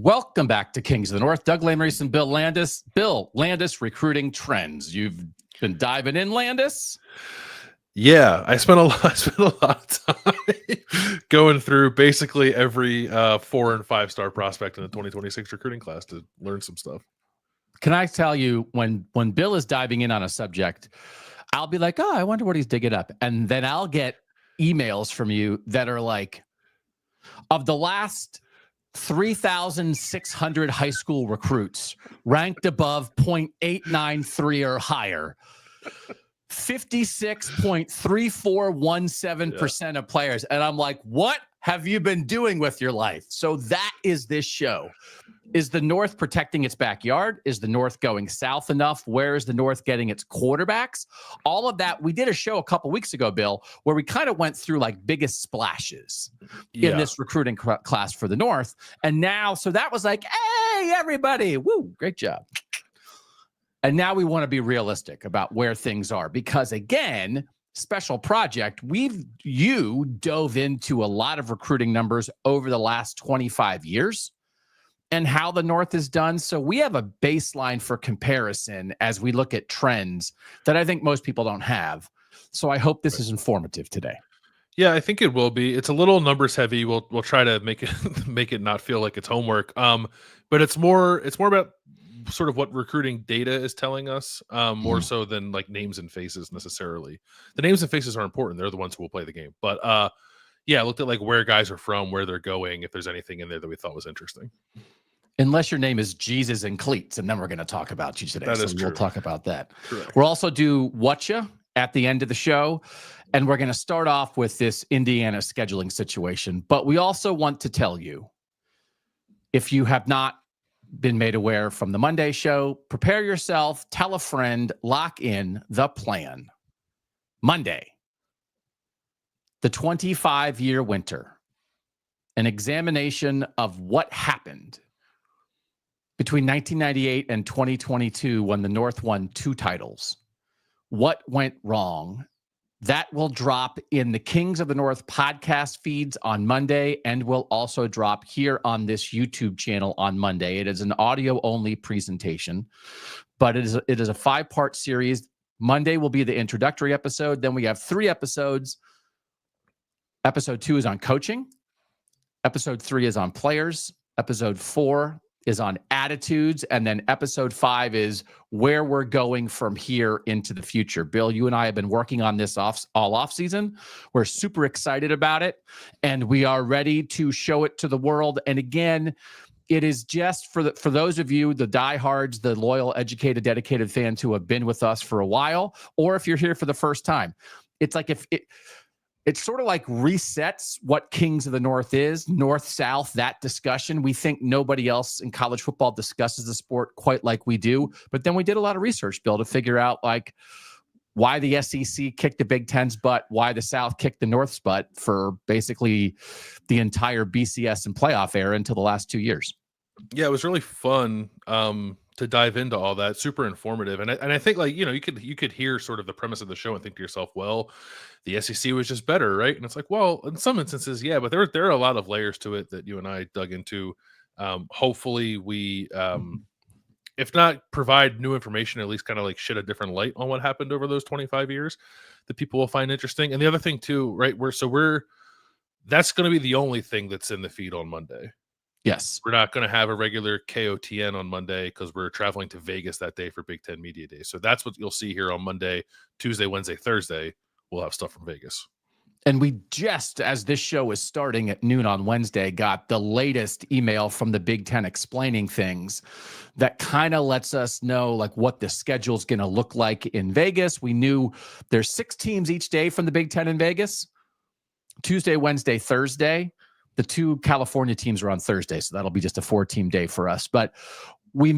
Welcome back to Kings of the North. Doug Lesmerises and Bill Landis. Bill Landis, recruiting trends. You've been diving in, Landis. Yeah, I spent a lot of time going through basically every 4 and 5 star prospect in the 2026 recruiting class to learn some stuff. Can I tell you, when Bill is diving in on a subject, I'll be like, oh, I wonder what he's digging up. And then I'll get emails from you that are like, of the last 3,600 high school recruits ranked above 0.893 or higher, 56.3417% of players. And I'm like, what have you been doing with your life? So that is this show. Is the North protecting its backyard? Is the North going south enough? Where is the North getting its quarterbacks? All of that. We did a show a couple weeks ago, Bill, where we kind of went through like biggest splashes in this recruiting class for the North. And now, so that was like, hey, everybody, woo, great job. And now we want to be realistic about where things are, because again, special project, you dove into a lot of recruiting numbers over the last 25 years and how the North is done. So we have a baseline for comparison as we look at trends that I think most people don't have. So I hope this is informative today. Yeah, I think it will be. It's a little numbers heavy. We'll try to make it not feel like it's homework. But it's more about sort of what recruiting data is telling us, more so than like names and faces necessarily. The names and faces are important. They're the ones who will play the game. But yeah, I looked at like where guys are from, where they're going, if there's anything in there that we thought was interesting. Unless your name is Jesus and Cleats, and then we're going to talk about you today. That is true. We'll talk about that. Correct. We'll also do Whatcha at the end of the show, and we're going to start off with this Indiana scheduling situation. But we also want to tell you, if you have not been made aware from the Monday show, prepare yourself, tell a friend, lock in the plan. Monday, the 25-year winter, an examination of what happened between 1998 and 2022 when the North won 2 titles. What went wrong? That will drop in the Kings of the North podcast feeds on Monday and will also drop here on this YouTube channel on Monday. It is an audio-only presentation, but it is a 5-part series. Monday will be the introductory episode. Then we have 3 episodes. Episode 2 is on coaching. Episode 3 is on players. Episode 4 is on attitudes. And then episode 5 is where we're going from here into the future. Bill, you and I have been working on this all off season. We're super excited about it, and we are ready to show it to the world. And again, it is just for those of you, the diehards, the loyal, educated, dedicated fans who have been with us for a while, or if you're here for the first time. It's like it sort of like resets what Kings of the North is, North-South, that discussion. We think nobody else in college football discusses the sport quite like we do. But then we did a lot of research, Bill, to figure out like why the SEC kicked the Big Ten's butt, why the South kicked the North's butt for basically the entire BCS and playoff era until the last 2 years. Yeah, it was really fun to dive into all that. Super informative. And I think like, you could hear sort of the premise of the show and think to yourself, well, the SEC was just better, right? And it's like, well, in some instances, yeah, but there are a lot of layers to it that you and I dug into. Hopefully we, if not provide new information, at least kind of like shed a different light on what happened over those 25 years that people will find interesting. And the other thing too, right, that's going to be the only thing that's in the feed on Monday. Yes. We're not going to have a regular KOTN on Monday because we're traveling to Vegas that day for Big Ten Media Day. So that's what you'll see here on Monday, Tuesday, Wednesday, Thursday. We'll have stuff from Vegas. And we just, as this show is starting at noon on Wednesday, got the latest email from the Big Ten explaining things that kind of lets us know like what the schedule is going to look like in Vegas. We knew there's 6 teams each day from the Big Ten in Vegas, Tuesday, Wednesday, Thursday. The 2 California teams are on Thursday, so that'll be just a 4-team day for us. But we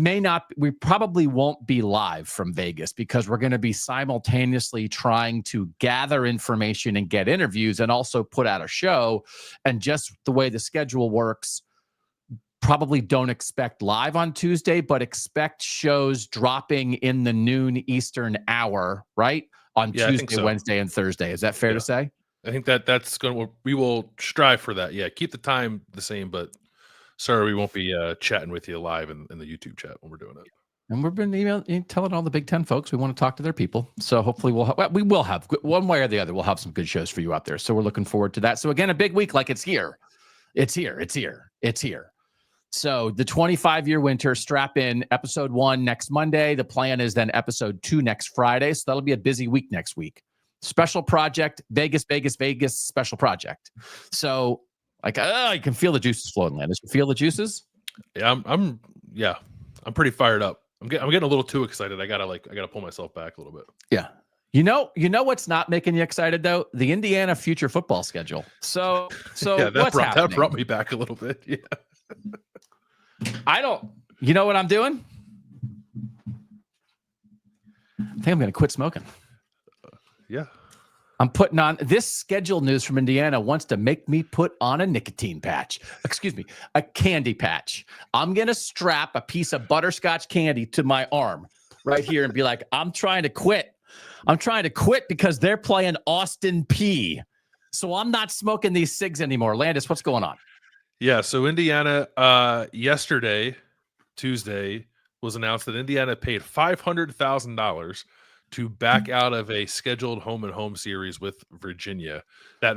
probably won't be live from Vegas because we're going to be simultaneously trying to gather information and get interviews and also put out a show. And just the way the schedule works, probably don't expect live on Tuesday, but expect shows dropping in the noon Eastern hour, right? On Tuesday, Wednesday, and Thursday. Is that fair to say? I think we will strive for that. Yeah. Keep the time the same, but Sorry, we won't be chatting with you live in the YouTube chat when we're doing it. And we've been telling all the Big Ten folks we want to talk to their people. So hopefully we will have one way or the other. We'll have some good shows for you out there. So we're looking forward to that. So again, a big week, like it's here. It's here. It's here. It's here. So the 25-year winter, strap in. Episode 1 next Monday. The plan is then episode 2 next Friday. So that'll be a busy week next week. Special project, Vegas, special project. So like, you can feel the juices flowing, Landis. You feel the juices? Yeah, I'm pretty fired up. I'm getting a little too excited. I gotta pull myself back a little bit. Yeah. You know what's not making you excited though? The Indiana future football schedule. So yeah, that brought me back a little bit. Yeah. You know what I'm doing? I think I'm going to quit smoking. Yeah. I'm putting on this schedule news from Indiana wants to make me put on a nicotine patch. Excuse me, a candy patch. I'm going to strap a piece of butterscotch candy to my arm right here and be like, I'm trying to quit. I'm trying to quit because they're playing Austin P. So I'm not smoking these cigs anymore. Landis, what's going on? Yeah, so Indiana yesterday, Tuesday, was announced that Indiana paid $500,000 to back out of a scheduled home-and-home series with Virginia, that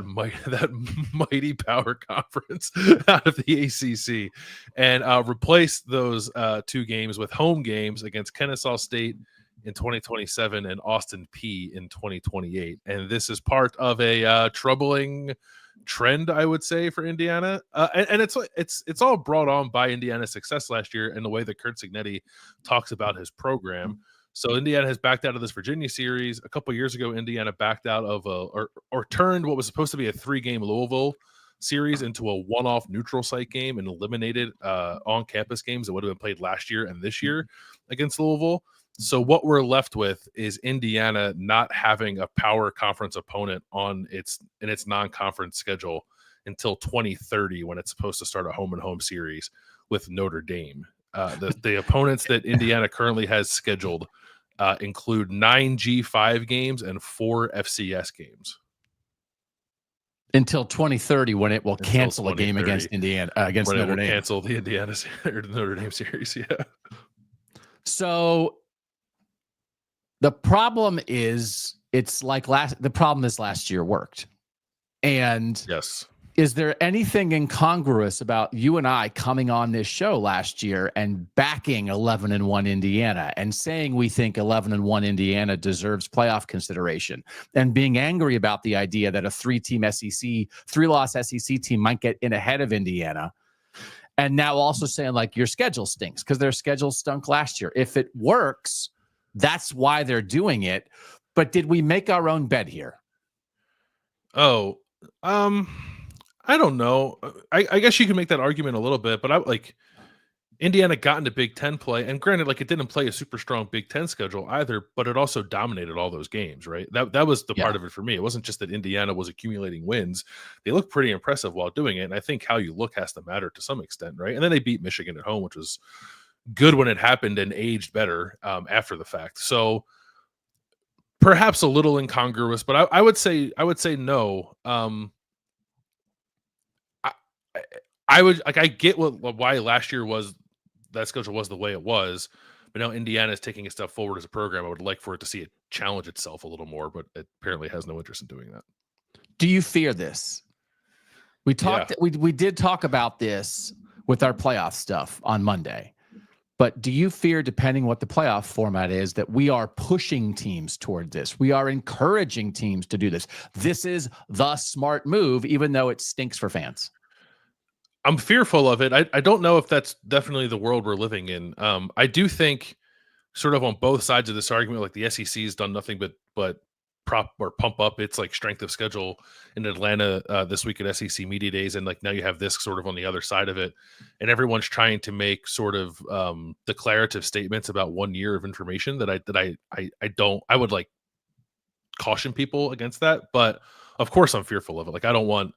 mighty power conference out of the ACC, and replace those 2 games with home games against Kennesaw State in 2027 and Austin P in 2028. And this is part of a troubling trend, I would say, for Indiana, and it's all brought on by Indiana's success last year and the way that Kurt Cignetti talks about his program. So Indiana has backed out of this Virginia series. A couple years ago, Indiana backed out of or turned what was supposed to be a 3-game Louisville series into a one-off neutral site game and eliminated on-campus games that would have been played last year and this year against Louisville. So what we're left with is Indiana not having a power conference opponent in its non-conference schedule until 2030, when it's supposed to start a home-and-home series with Notre Dame. The opponents that Indiana currently has scheduled include 9 G5 games and 4 FCS games. Until 2030, when it will cancel a game against Indiana, against Notre Dame. Cancel the Notre Dame series, yeah. So the problem is, the problem is last year worked. And yes, is there anything incongruous about you and I coming on this show last year and backing 11-1 Indiana and saying we think 11-1 Indiana deserves playoff consideration, and being angry about the idea that a 3-loss SEC team might get in ahead of Indiana, and now also saying like your schedule stinks because their schedule stunk last year? If it works, that's why they're doing it. But did we make our own bed here? Oh, I don't know. I guess you can make that argument a little bit, but Indiana got into Big Ten play, and granted, it didn't play a super strong Big Ten schedule either, but it also dominated all those games, right? That was the part of it for me. It wasn't just that Indiana was accumulating wins; they looked pretty impressive while doing it. And I think how you look has to matter to some extent, right? And then they beat Michigan at home, which was good when it happened and aged better after the fact. So perhaps a little incongruous, but I would say no. I get why last year that schedule was the way it was, but now Indiana is taking a step forward as a program. I would like for it to see it challenge itself a little more, but it apparently has no interest in doing that. Do you fear this? We talked. Yeah. We did talk about this with our playoff stuff on Monday, but do you fear, depending what the playoff format is, that we are pushing teams toward this? We are encouraging teams to do this. This is the smart move, even though it stinks for fans. I'm fearful of it. I don't know if that's definitely the world we're living in. I do think, sort of on both sides of this argument, the SEC has done nothing but prop or pump up its strength of schedule in Atlanta this week at SEC Media Days, and now you have this sort of on the other side of it, and everyone's trying to make sort of declarative statements about 1 year of information that I would caution people against that. But of course, I'm fearful of it. I don't want.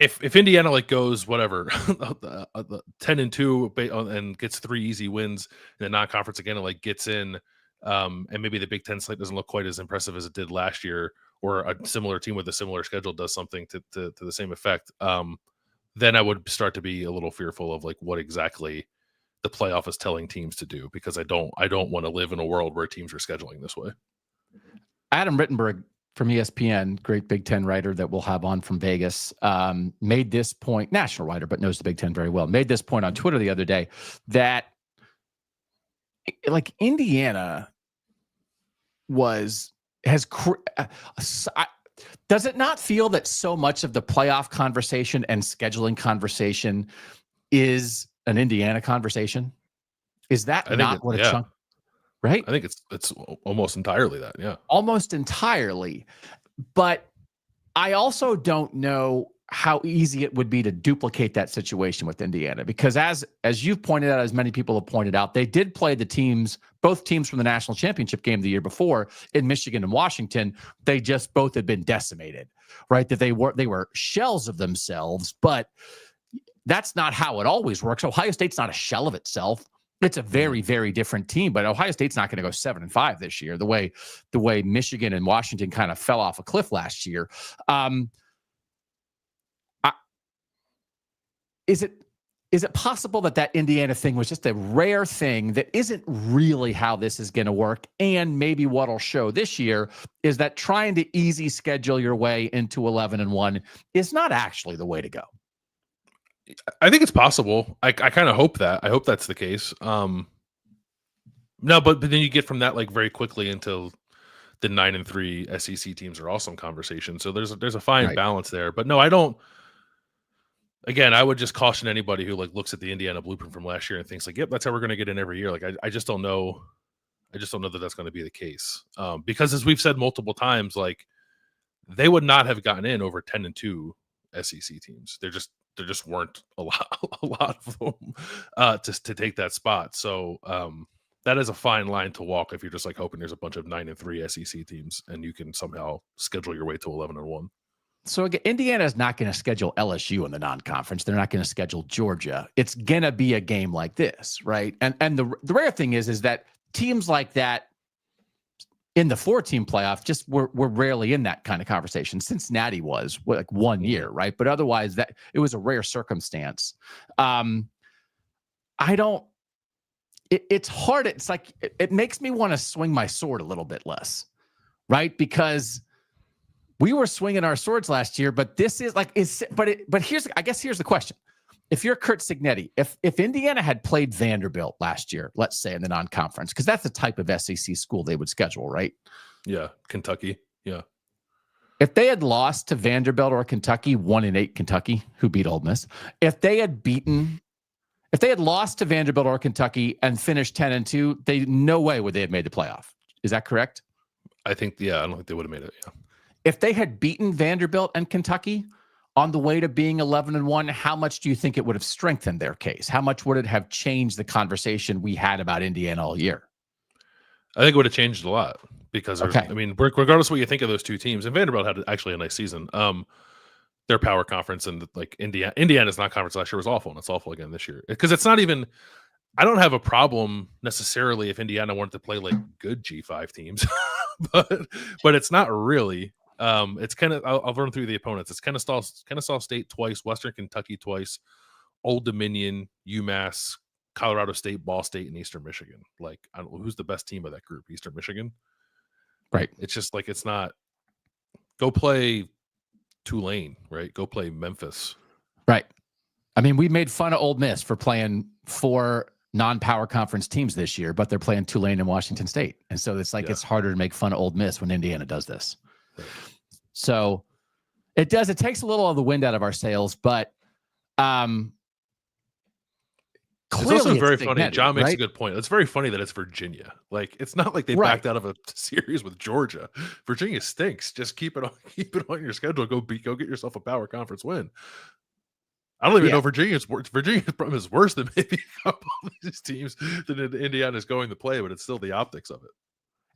If Indiana goes whatever 10-2 and gets 3 easy wins in the non-conference again and gets in, and maybe the Big Ten slate doesn't look quite as impressive as it did last year, or a similar team with a similar schedule does something to the same effect, then I would start to be a little fearful of like what exactly the playoff is telling teams to do, because I don't want to live in a world where teams are scheduling this way. Adam Rittenberg from ESPN, great Big Ten writer that we'll have on from Vegas, made this point, national writer, but knows the Big Ten very well, made this point on Twitter the other day that like Indiana does it not feel that so much of the playoff conversation and scheduling conversation is an Indiana conversation? Is that not what a chunk, right? I think it's almost entirely that, yeah. Almost entirely. But I also don't know how easy it would be to duplicate that situation with Indiana, because as you've pointed out, as many people have pointed out, they did play both teams from the national championship game the year before in Michigan and Washington. They just both had been decimated, right? That they were shells of themselves, but that's not how it always works. Ohio State's not a shell of itself. It's a very, very different team, but Ohio State's not going to go 7-5 this year, the way Michigan and Washington kind of fell off a cliff last year. Is it possible that Indiana thing was just a rare thing that isn't really how this is going to work? And maybe what'll show this year is that trying to easy schedule your way into 11-1 is not actually the way to go. I think it's possible. I kind of hope that. I hope that's the case. No, but then you get from that like very quickly into the 9-3 SEC teams are also in conversation. So there's a fine balance there. But no, I don't. Again, I would just caution anybody who like looks at the Indiana blueprint from last year and thinks like, yep, that's how we're going to get in every year. Like, I just don't know. I just don't know that that's going to be the case. Because as we've said multiple times, like they would not have gotten in over 10-2 SEC teams. There just weren't a lot of them to take that spot. So that is a fine line to walk if you're just like hoping there's a bunch of 9-3 SEC teams and you can somehow schedule your way to 11-1. So again, Indiana is not going to schedule LSU in the non-conference. They're not going to schedule Georgia. It's going to be a game like this, right? And the rare thing is that teams like that in the 4-team playoff just were rarely in that kind of conversation. Cincinnati was like 1 year, right? But otherwise, that it was a rare circumstance. It's hard. It's like it makes me want to swing my sword a little bit less, right? Because we were swinging our swords last year, but this is like but here's the question. If you're Kurt Cignetti, if Indiana had played Vanderbilt last year, let's say in the non-conference, because that's the type of SEC school they would schedule, right? Yeah, Kentucky. Yeah. If they had lost to Vanderbilt or Kentucky, 1-8 Kentucky, who beat Ole Miss, if they had lost to Vanderbilt or Kentucky and finished 10-2, no way would they have made the playoff. Is that correct? I think, yeah, I don't think they would have made it. Yeah. If they had beaten Vanderbilt and Kentucky on the way to being 11-1, how much do you think it would have strengthened their case? How much would it have changed the conversation we had about Indiana all year? I think it would have changed a lot because, I mean, regardless of what you think of those two teams, and Vanderbilt had actually a nice season. Their power conference and like Indiana's non-conference last year was awful, and it's awful again this year. Because it's not even. I don't have a problem necessarily if Indiana wanted to play like good G5 teams, but it's not really. It's kind of I'll run through the opponents. It's Kennesaw State twice, Western Kentucky twice, Old Dominion, UMass, Colorado State, Ball State, and Eastern Michigan. Like, I don't know who's the best team of that group. Eastern Michigan, right? It's just like it's not. Go play Tulane, right? Go play Memphis, right? I mean, we made fun of Ole Miss for playing 4 non-power conference teams this year, but they're playing Tulane and Washington State, and so it's like it's harder to make fun of Ole Miss when Indiana does this. So it takes a little of the wind out of our sails, but clearly it's also very funny. Cignetti, John makes right? a good point. It's very funny that it's Virginia. Like, it's not like they backed out of a series with Georgia. Virginia stinks. Just keep it on your schedule. Go get yourself a power conference win. I don't even know Virginia's problem is worse than maybe a couple of these teams that Indiana's going to play, but it's still the optics of it.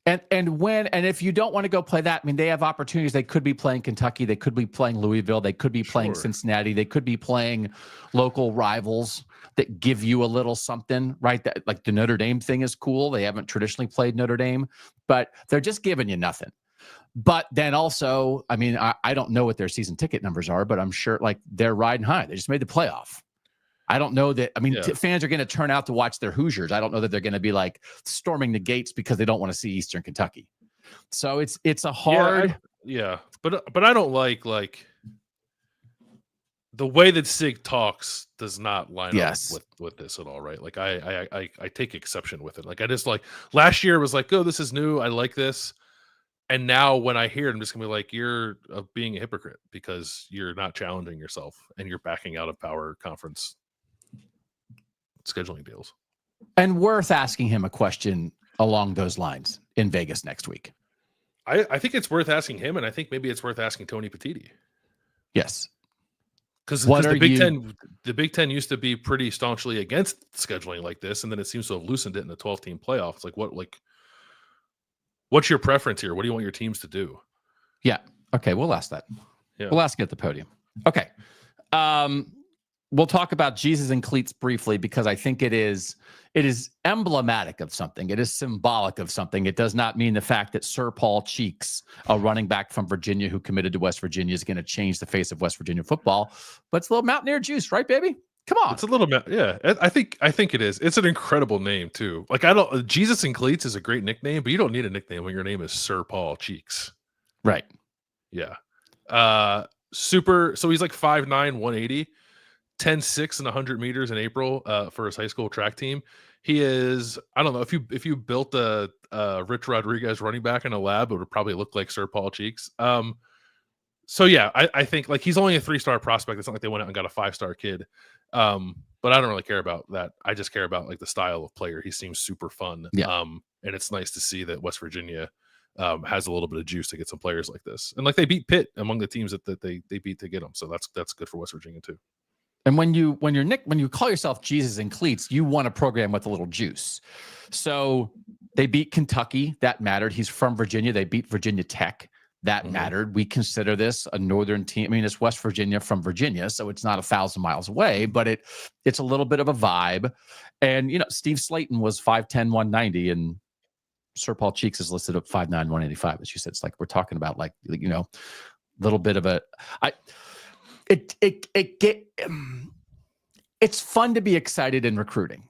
And if you don't want to go play that, I mean, they have opportunities. They could be playing Kentucky. They could be playing Louisville. They could be playing Cincinnati. They could be playing local rivals that give you a little something, right? That, like the Notre Dame thing is cool. They haven't traditionally played Notre Dame, but they're just giving you nothing. But then also, I mean, I don't know what their season ticket numbers are, but I'm sure like they're riding high. They just made the playoff. I don't know that. I mean, fans are going to turn out to watch their Hoosiers. I don't know that they're going to be like storming the gates because they don't want to see Eastern Kentucky. So it's a hard. But I don't like the way that Sig talks does not line up with this at all, right? Like I take exception with it. Like I just like last year was like, oh, this is new. I like this. And now when I hear it, I'm just gonna be like, you're being a hypocrite because you're not challenging yourself and you're backing out of power conference scheduling deals. And worth asking him a question along those lines in Vegas next week. I think it's worth asking him, and I think maybe it's worth asking Tony Petitti. Yes. Because the Big Ten used to be pretty staunchly against scheduling like this, and then it seems to have loosened it in the 12-team playoff. It's like what's your preference here? What do you want your teams to do? Yeah. Okay, we'll ask that. Yeah. We'll ask it at the podium. Okay. We'll talk about Jesus and cleats briefly because I think it is emblematic of something. It is symbolic of something. It does not mean the fact that Sir Paul Cheeks, a running back from Virginia who committed to West Virginia, is going to change the face of West Virginia football. But it's a little Mountaineer juice, right, baby? Come on. It's a little bit, yeah. I think it is. It's an incredible name too. Like Jesus and Cleats is a great nickname, but you don't need a nickname when your name is Sir Paul Cheeks. Right. Yeah. So he's like 5'9", 180, 10.6 in 100 meters in April for his high school track team. He is, I don't know, if you built a Rich Rodriguez running back in a lab, it would probably look like Sir Paul Cheeks. So yeah, I think like he's only a 3-star prospect. It's not like they went out and got a 5-star kid. But I don't really care about that. I just care about like the style of player. He seems super fun. Yeah. And it's nice to see that West Virginia has a little bit of juice to get some players like this. And like they beat Pitt among the teams that they beat to get them. So that's good for West Virginia too. And when you call yourself Jesus and Cleats, you want a program with a little juice. So they beat Kentucky. That mattered. He's from Virginia. They beat Virginia Tech. That mattered. We consider this a northern team. I mean, it's West Virginia from Virginia, so it's not 1,000 miles away, but it's a little bit of a vibe. And, you know, Steve Slayton was 5'10", 190, and Sir Paul Cheeks is listed at 5'9", 185, as you said. It's like we're talking about, like, you know, a little bit of a it's fun to be excited in recruiting,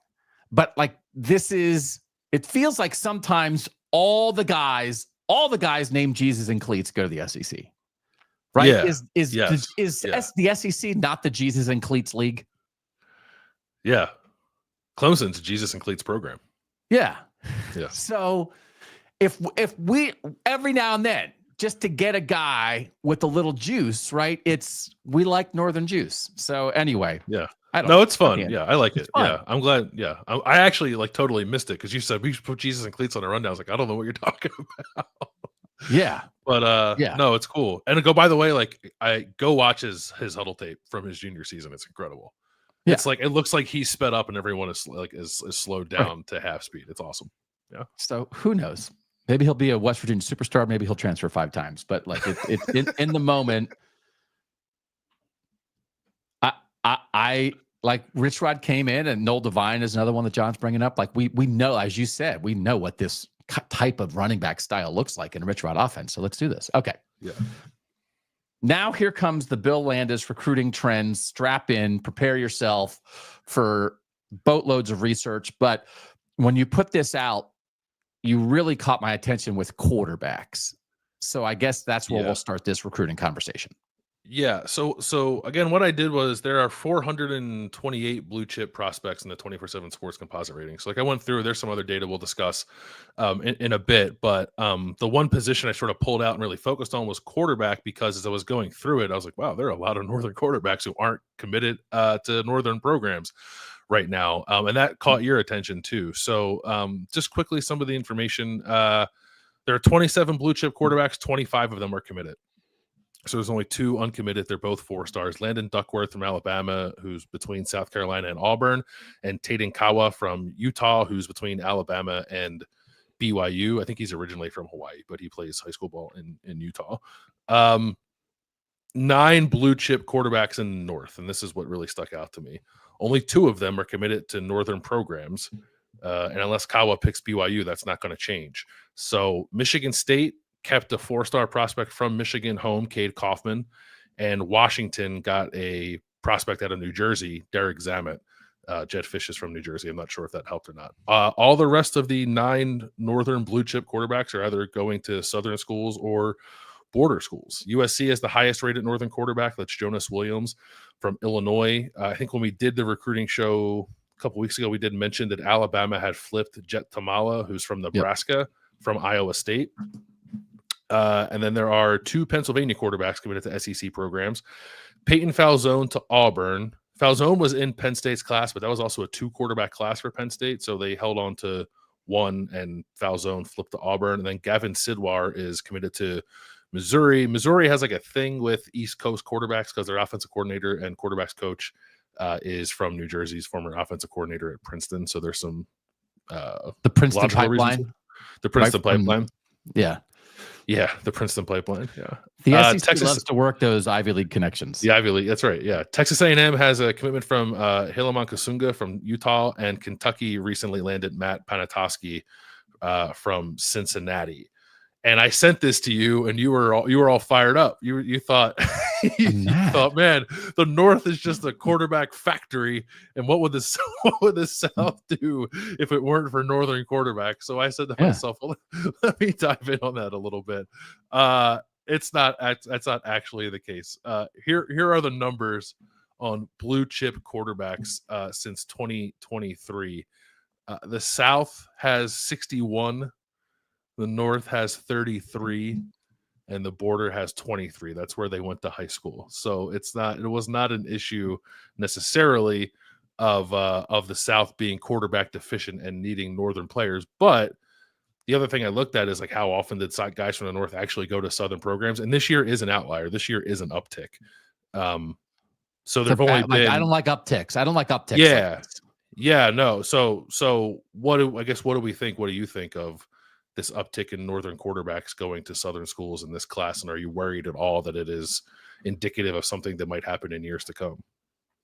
but like it feels like sometimes all the guys named Jesus and Cleats go to the SEC, right? Yeah. Is the SEC not the Jesus and Cleats league? Yeah. Clemson's Jesus and Cleats program. Yeah. Yeah. So if we every now and then, just to get a guy with a little juice, right? We like Northern juice. So anyway, yeah, it's fun. Yeah, I like it. Yeah, I'm glad. Yeah, I actually like totally missed it because you said we should put Jesus and Cleats on a rundown. I was like, I don't know what you're talking about. Yeah, but no, it's cool. And by the way, like I go watch his huddle tape from his junior season. It's incredible. Yeah. It's like it looks like he's sped up and everyone is slowed down to half speed. It's awesome. Yeah. So who knows? Maybe he'll be a West Virginia superstar. Maybe he'll transfer 5 times. But like in the moment, I like Rich Rod came in, and Noel Devine is another one that John's bringing up. Like we know, as you said, we know what this type of running back style looks like in a Rich Rod offense. So let's do this. Okay. Yeah. Now here comes the Bill Landis recruiting trends. Strap in, prepare yourself for boatloads of research. But when you put this out, you really caught my attention with quarterbacks. So I guess that's where we'll start this recruiting conversation. Yeah. So again, what I did was there are 428 blue chip prospects in the 24/7 Sports composite rating. So like I went through, there's some other data we'll discuss in a bit, but the one position I sort of pulled out and really focused on was quarterback, because as I was going through it, I was like, wow, there are a lot of Northern quarterbacks who aren't committed to Northern programs right now. And that caught your attention too. So just quickly, some of the information, there are 27 blue chip quarterbacks, 25 of them are committed. So there's only 2 uncommitted. They're both 4 stars. Landon Duckworth from Alabama, who's between South Carolina and Auburn, and Taden Kawa from Utah, who's between Alabama and BYU. I think he's originally from Hawaii, but he plays high school ball in Utah. 9 blue chip quarterbacks in the North, and this is what really stuck out to me. Only 2 of them are committed to Northern programs, and unless Kawa picks BYU, that's not going to change. So Michigan State, kept a 4-star prospect from Michigan home, Cade Kaufman, and Washington got a prospect out of New Jersey, Derek Zamet. Jed Fish is from New Jersey. I'm not sure if that helped or not. All the rest of the 9 Northern blue chip quarterbacks are either going to Southern schools or border schools. USC is the highest rated Northern quarterback. That's Jonas Williams from Illinois. I think when we did the recruiting show a couple weeks ago, we did mention that Alabama had flipped Jet Tamala, who's from Nebraska, from Iowa State. And then there are 2 Pennsylvania quarterbacks committed to SEC programs. Peyton Falzone to Auburn. Falzone was in Penn State's class, but that was also a 2-quarterback class for Penn State, so they held on to 1, and Falzone flipped to Auburn. And then Gavin Sidwar is committed to Missouri. Missouri has like a thing with East Coast quarterbacks because their offensive coordinator and quarterbacks coach is from New Jersey's former offensive coordinator at Princeton. So there's some the Princeton pipeline. The Princeton pipeline. Yeah, the Princeton pipeline. Yeah, the SEC Texas loves to work those Ivy League connections. The Ivy League, that's right. Yeah, Texas A&M has a commitment from Hilaman Kasunga from Utah, and Kentucky recently landed Matt Panatoski from Cincinnati. And I sent this to you, and you were all fired up. You thought you thought, man, the North is just a quarterback factory, and what would the South do if it weren't for Northern quarterbacks? So I said to myself, well, let me dive in on that a little bit. That's not actually the case. Here are the numbers on blue chip quarterbacks since 2023. The South has 61. The North has 33, and the border has 23. That's where they went to high school. So it was not an issue necessarily of the South being quarterback deficient and needing Northern players. But the other thing I looked at is like how often did guys from the North actually go to Southern programs? And this year is an outlier. This year is an uptick. So there've only been. I don't like upticks. I don't like upticks. Yeah, like yeah, no. So what do we think? What do you think of this uptick in Northern quarterbacks going to Southern schools in this class? And are you worried at all that it is indicative of something that might happen in years to come?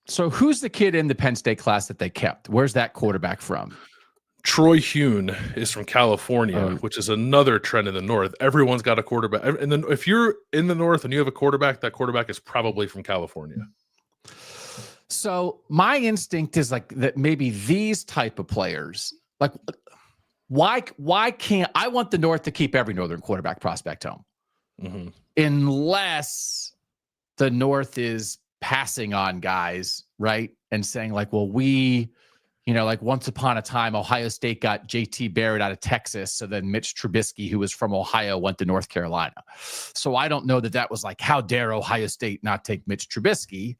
So who's the kid in the Penn State class that they kept? Where's that quarterback from? Troy Hune is from California, which is another trend in the North. Everyone's got a quarterback. And then if you're in the North and you have a quarterback, that quarterback is probably from California. So my instinct is like that maybe these type of players, like why can't I want the North to keep every Northern quarterback prospect home? Mm-hmm. Unless the North is passing on guys, right? And saying like, well, like once upon a time, Ohio State got JT Barrett out of Texas. So then Mitch Trubisky, who was from Ohio, went to North Carolina. So I don't know that was like, how dare Ohio State not take Mitch Trubisky?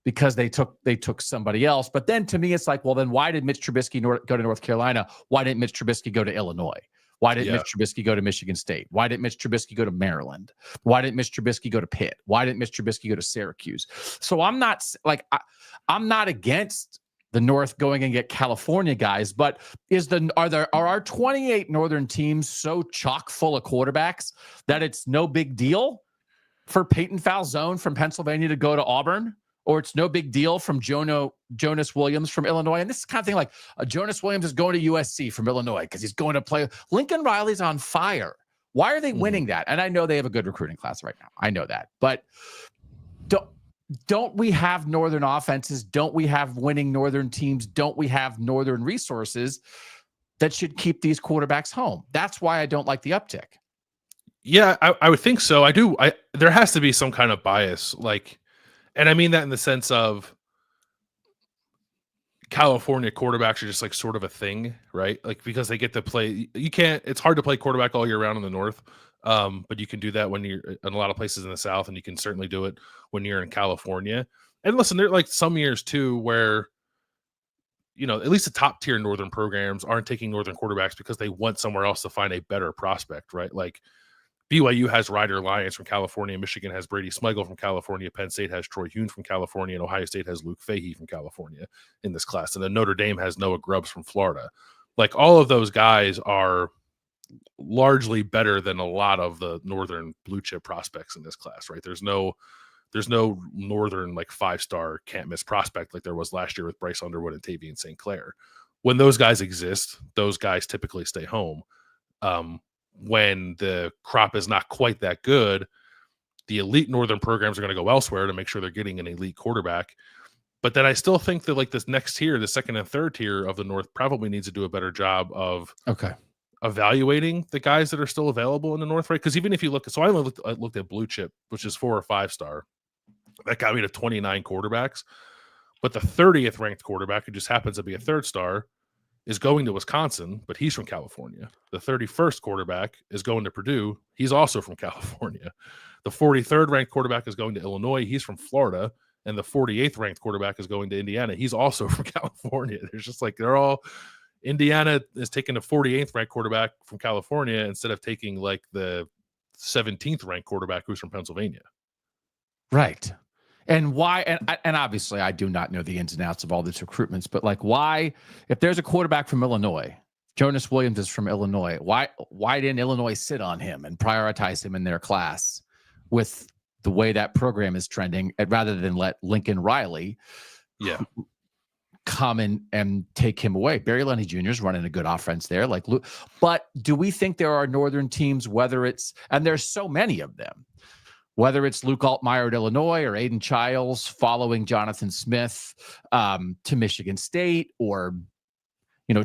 Because they took somebody else. But then to me, it's like, well, then why did Mitch Trubisky go to North Carolina? Why didn't Mitch Trubisky go to Illinois? Why didn't Mitch Trubisky go to Michigan State? Why didn't Mitch Trubisky go to Maryland? Why didn't Mitch Trubisky go to Pitt? Why didn't Mitch Trubisky go to Syracuse? So I'm not against the North going and get California guys, but are our 28 Northern teams so chock full of quarterbacks that it's no big deal for Peyton Falzone from Pennsylvania to go to Auburn? Or it's no big deal from Jonas Williams from Illinois. And this is kind of thing like Jonas Williams is going to USC from Illinois because he's going to play. Lincoln Riley's on fire. Why are they winning that? And I know they have a good recruiting class right now. I know that. But don't we have Northern offenses? Don't we have winning Northern teams? Don't we have Northern resources that should keep these quarterbacks home? That's why I don't like the uptick. Yeah, I would think so. I do. There has to be some kind of bias, and I mean that in the sense of California quarterbacks are just like sort of a thing, right? Like because they get to play. It's hard to play quarterback all year round in the North, but you can do that when you're in a lot of places in the South, and you can certainly do it when you're in California. And listen, there are like some years too where, at least the top tier Northern programs aren't taking Northern quarterbacks because they want somewhere else to find a better prospect, right? Like BYU has Ryder Lyons from California. Michigan has Brady Smigel from California. Penn State has Troy Hune from California. And Ohio State has Luke Fahey from California in this class. And then Notre Dame has Noah Grubbs from Florida. Like all of those guys are largely better than a lot of the Northern blue chip prospects in this class, right? There's no Northern like 5-star can't miss prospect like there was last year with Bryce Underwood and Tavian St. Clair. When those guys exist, those guys typically stay home. when the crop is not quite that good, the elite Northern programs are going to go elsewhere to make sure they're getting an elite quarterback. But then I still think that like this next tier, the second and third tier of the North, probably needs to do a better job of evaluating the guys that are still available in the North, right? Because even if you look, so I looked at Bluechip, which is 4 or 5 star. That got me to 29 quarterbacks. But the 30th ranked quarterback, who just happens to be a 3rd star, is going to Wisconsin, but he's from California. The 31st quarterback is going to Purdue. He's also from California. The 43rd ranked quarterback is going to Illinois. He's from Florida. And the 48th ranked quarterback is going to Indiana. He's also from California. There's just like, they're all, Indiana is taking a 48th ranked quarterback from California instead of taking like the 17th ranked quarterback who's from Pennsylvania. Right. And why, and obviously I do not know the ins and outs of all these recruitments, but like why, if there's a quarterback from Illinois, Jonas Williams is from Illinois, why didn't Illinois sit on him and prioritize him in their class with the way that program is trending, rather than let Lincoln Riley come in and take him away? Barry Lenny Jr. is running a good offense there. Like, but do we think there are Northern teams, whether it's, and there's so many of them, whether it's Luke Altmaier at Illinois or Aiden Childs following Jonathan Smith to Michigan State, or,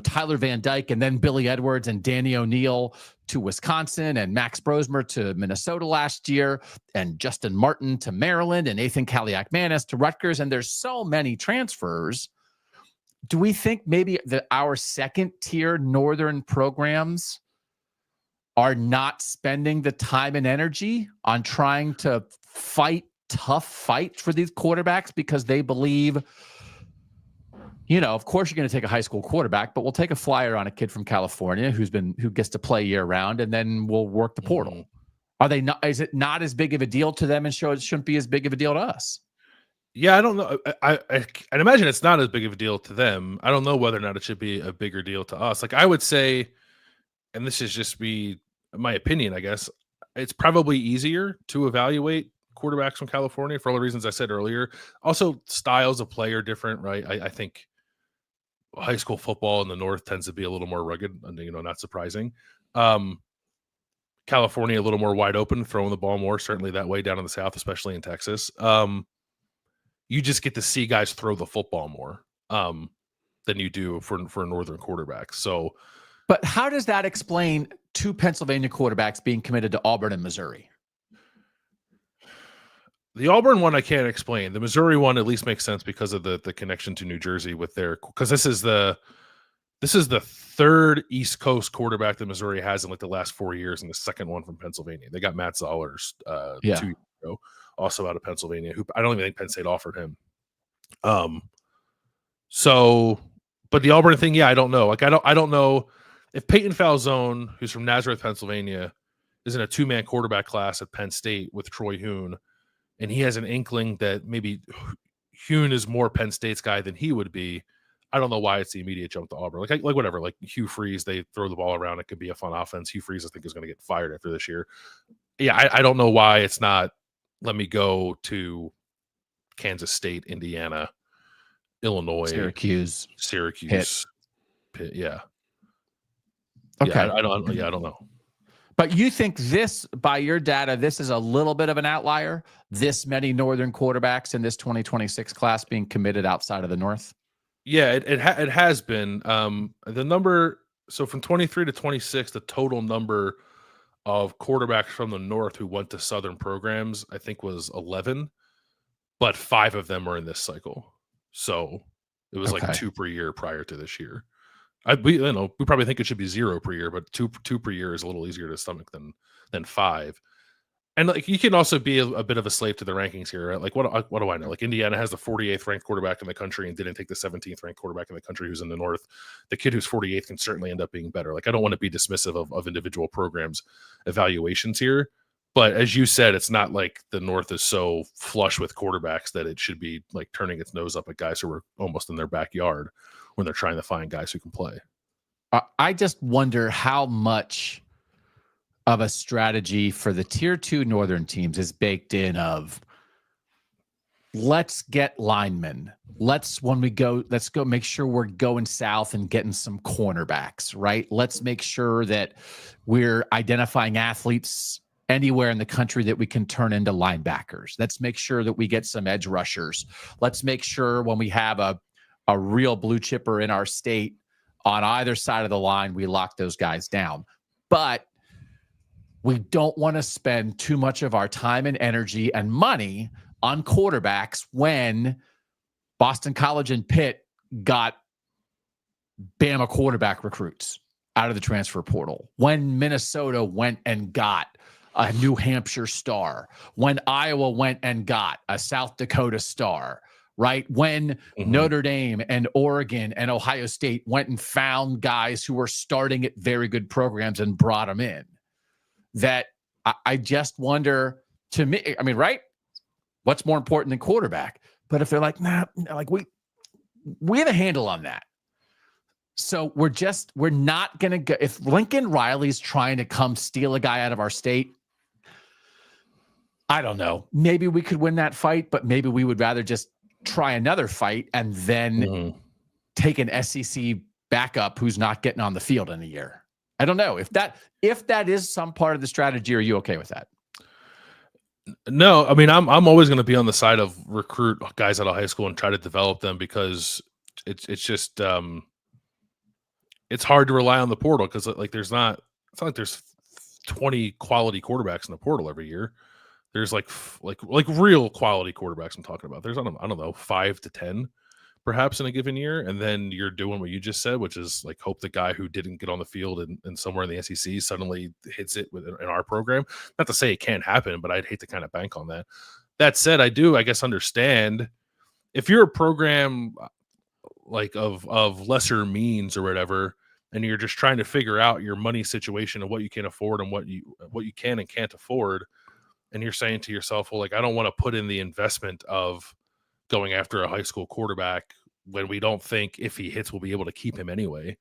Tyler Van Dyke and then Billy Edwards and Danny O'Neill to Wisconsin, and Max Brosmer to Minnesota last year, and Justin Martin to Maryland, and Nathan Kaliak-Manis to Rutgers. And there's so many transfers. Do we think maybe that our second tier Northern programs are not spending the time and energy on trying to fight tough fights for these quarterbacks because they believe, of course you're going to take a high school quarterback, but we'll take a flyer on a kid from California who gets to play year round, and then we'll work the portal. Are they not? Is it not as big of a deal to them, and show it shouldn't be as big of a deal to us? Yeah, I don't know. I'd imagine it's not as big of a deal to them. I don't know whether or not it should be a bigger deal to us. Like I would say, and this is just my opinion, I guess, it's probably easier to evaluate quarterbacks from California for all the reasons I said earlier. Also, styles of play are different, right? I think high school football in the North tends to be a little more rugged, and not surprising. California a little more wide open, throwing the ball more, certainly that way down in the South, especially in Texas. You just get to see guys throw the football more than you do for Northern quarterbacks. So, but how does that explain 2 Pennsylvania quarterbacks being committed to Auburn and Missouri? The Auburn one I can't explain. The Missouri one at least makes sense because of the connection to New Jersey with because this is the 3rd East Coast quarterback that Missouri has in like the last 4 years, and the 2nd one from Pennsylvania. They got Matt Zollers 2 years ago, also out of Pennsylvania, who I don't even think Penn State offered him. So, but the Auburn thing, I don't know. Like I don't know if Peyton Falzone, who's from Nazareth, Pennsylvania, is in a 2-man quarterback class at Penn State with Troy Hoon, and he has an inkling that maybe Hoon is more Penn State's guy than he would be. I don't know why it's the immediate jump to Auburn. Like whatever, like Hugh Freeze, they throw the ball around. It could be a fun offense. Hugh Freeze, I think, is going to get fired after this year. Yeah, I don't know why it's not, let me go to Kansas State, Indiana, Illinois, Syracuse, Pitt. Yeah. Okay. Yeah, I don't know. But you think this, by your data, this is a little bit of an outlier? This many Northern quarterbacks in this 2026 class being committed outside of the North? Yeah, it has been. The number, so from 23 to 26, the total number of quarterbacks from the North who went to Southern programs, I think, was 11, but 5 of them are in this cycle. So it was like 2 per year prior to this year. We probably think it should be 0 per year, but two per year is a little easier to stomach than 5. And like you can also be a bit of a slave to the rankings here, right? Like what do I know? Like Indiana has the 48th ranked quarterback in the country and didn't take the 17th ranked quarterback in the country who's in the North. The kid who's 48th can certainly end up being better. Like I don't want to be dismissive of individual programs' evaluations here, but as you said, it's not like the North is so flush with quarterbacks that it should be like turning its nose up at guys who are almost in their backyard when they're trying to find guys who can play. I just wonder how much of a strategy for the tier 2 Northern teams is baked in of let's get linemen. Let's go make sure we're going south and getting some cornerbacks, right? Let's make sure that we're identifying athletes anywhere in the country that we can turn into linebackers. Let's make sure that we get some edge rushers. Let's make sure when we have a real blue chipper in our state on either side of the line, we lock those guys down. But we don't want to spend too much of our time and energy and money on quarterbacks when Boston College and Pitt got Bama quarterback recruits out of the transfer portal, when Minnesota went and got a New Hampshire star, when Iowa went and got a South Dakota star, right? When Notre Dame and Oregon and Ohio State went and found guys who were starting at very good programs and brought them in. That I just wonder, to me, I mean, right? What's more important than quarterback? But if they're like, nah, like we have a handle on that. So we're not going to go. If Lincoln Riley's trying to come steal a guy out of our state, I don't know. Maybe we could win that fight, but maybe we would rather just try another fight and then take an SEC backup who's not getting on the field in a year. I don't know if that is some part of the strategy. Are you okay with that? No, I mean, I'm always going to be on the side of recruit guys out of high school and try to develop them, because it's just it's hard to rely on the portal, because like it's not like there's 20 quality quarterbacks in the portal every year. There's like real quality quarterbacks I'm talking about. There's I don't know 5 to 10 perhaps in a given year, and then you're doing what you just said, which is like hope the guy who didn't get on the field and somewhere in the SEC suddenly hits it in our program. Not to say it can't happen, but I'd hate to kind of bank on that. That said, I guess understand if you're a program like of lesser means or whatever, and you're just trying to figure out your money situation and what you can afford and what you can and can't afford, and you're saying to yourself, well, like, I don't want to put in the investment of going after a high school quarterback when we don't think if he hits we'll be able to keep him anyway.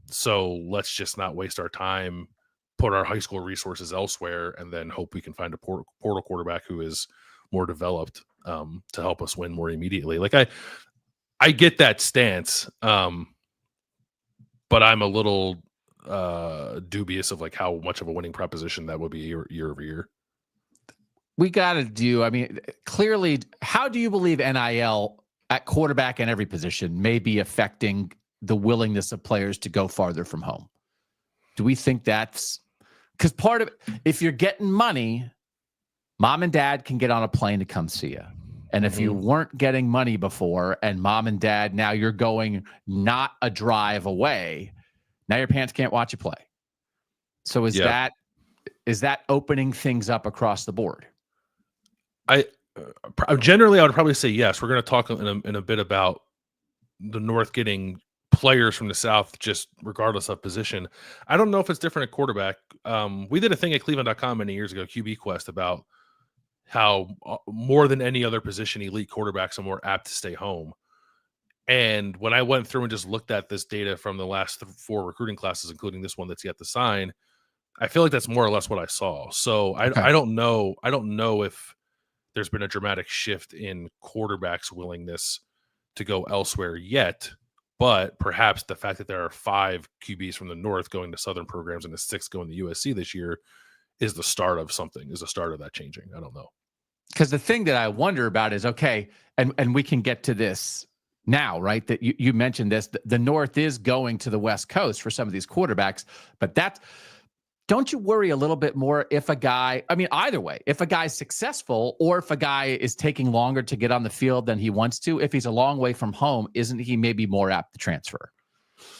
So let's just not waste our time, put our high school resources elsewhere, and then hope we can find a portal quarterback who is more developed to help us win more immediately. Like I get that stance, but I'm a little dubious of like how much of a winning proposition that would be year over year. We got to do, I mean, clearly, how do you believe NIL at quarterback and every position may be affecting the willingness of players to go farther from home? Do we think that's because part of it, if you're getting money, mom and dad can get on a plane to come see you. And if you weren't getting money before and mom and dad, now you're going not a drive away, now your parents can't watch you play. So is that opening things up across the board? Generally, I would probably say yes. We're going to talk in a bit about the North getting players from the South, just regardless of position. I don't know if it's different at quarterback. We did a thing at Cleveland.com many years ago, QB Quest, about how more than any other position, elite quarterbacks are more apt to stay home. And when I went through and just looked at this data from the last 4 recruiting classes, including this one that's yet to sign, I feel like that's more or less what I saw. So I don't know. I don't know if there's been a dramatic shift in quarterbacks' willingness to go elsewhere yet, but perhaps the fact that there are 5 QBs from the North going to Southern programs and a 6th going to USC this year is the start of something, is the start of that changing. I don't know. Because the thing that I wonder about is, okay, and we can get to this now, right? That you mentioned this, the North is going to the West Coast for some of these quarterbacks, but don't you worry a little bit more if a guy, I mean, either way, if a guy's successful or if a guy is taking longer to get on the field than he wants to, if he's a long way from home, isn't he maybe more apt to transfer?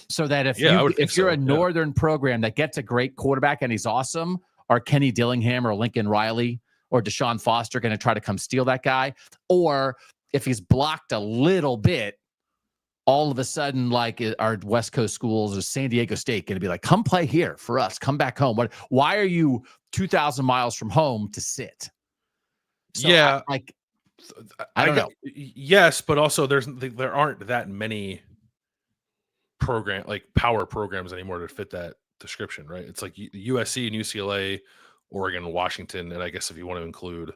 So that if you're a Northern program that gets a great quarterback and he's awesome, are Kenny Dillingham or Lincoln Riley or Deshaun Foster going to try to come steal that guy? Or if he's blocked a little bit, all of a sudden, like our West Coast schools or San Diego State going to be like, come play here for us. Come back home. Why are you 2,000 miles from home to sit? So I don't know. Yes, but also there aren't that many power programs anymore to fit that description, right? It's like USC and UCLA, Oregon, Washington, and I guess if you want to include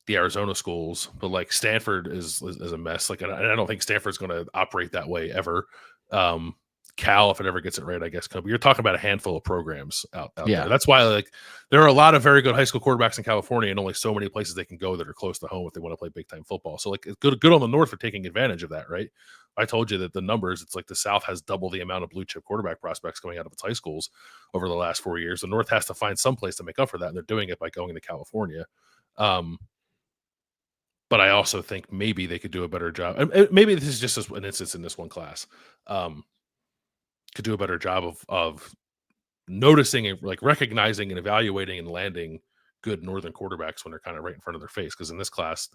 the Arizona schools, but like Stanford is a mess. Like, and I don't think Stanford's going to operate that way ever. Cal, if it ever gets it right, I guess. But you're talking about a handful of programs out there. That's why like there are a lot of very good high school quarterbacks in California, and only so many places they can go that are close to home if they want to play big time football. So like it's good on the North for taking advantage of that, right? I told you that the numbers, it's like the South has double the amount of blue chip quarterback prospects coming out of its high schools over the last 4 years. The North has to find some place to make up for that, and they're doing it by going to California. But I also think maybe they could do a better job. And maybe this is just an instance in this one class. Could do a better job of noticing and like recognizing and evaluating and landing good Northern quarterbacks when they're kind of right in front of their face. Because in this class,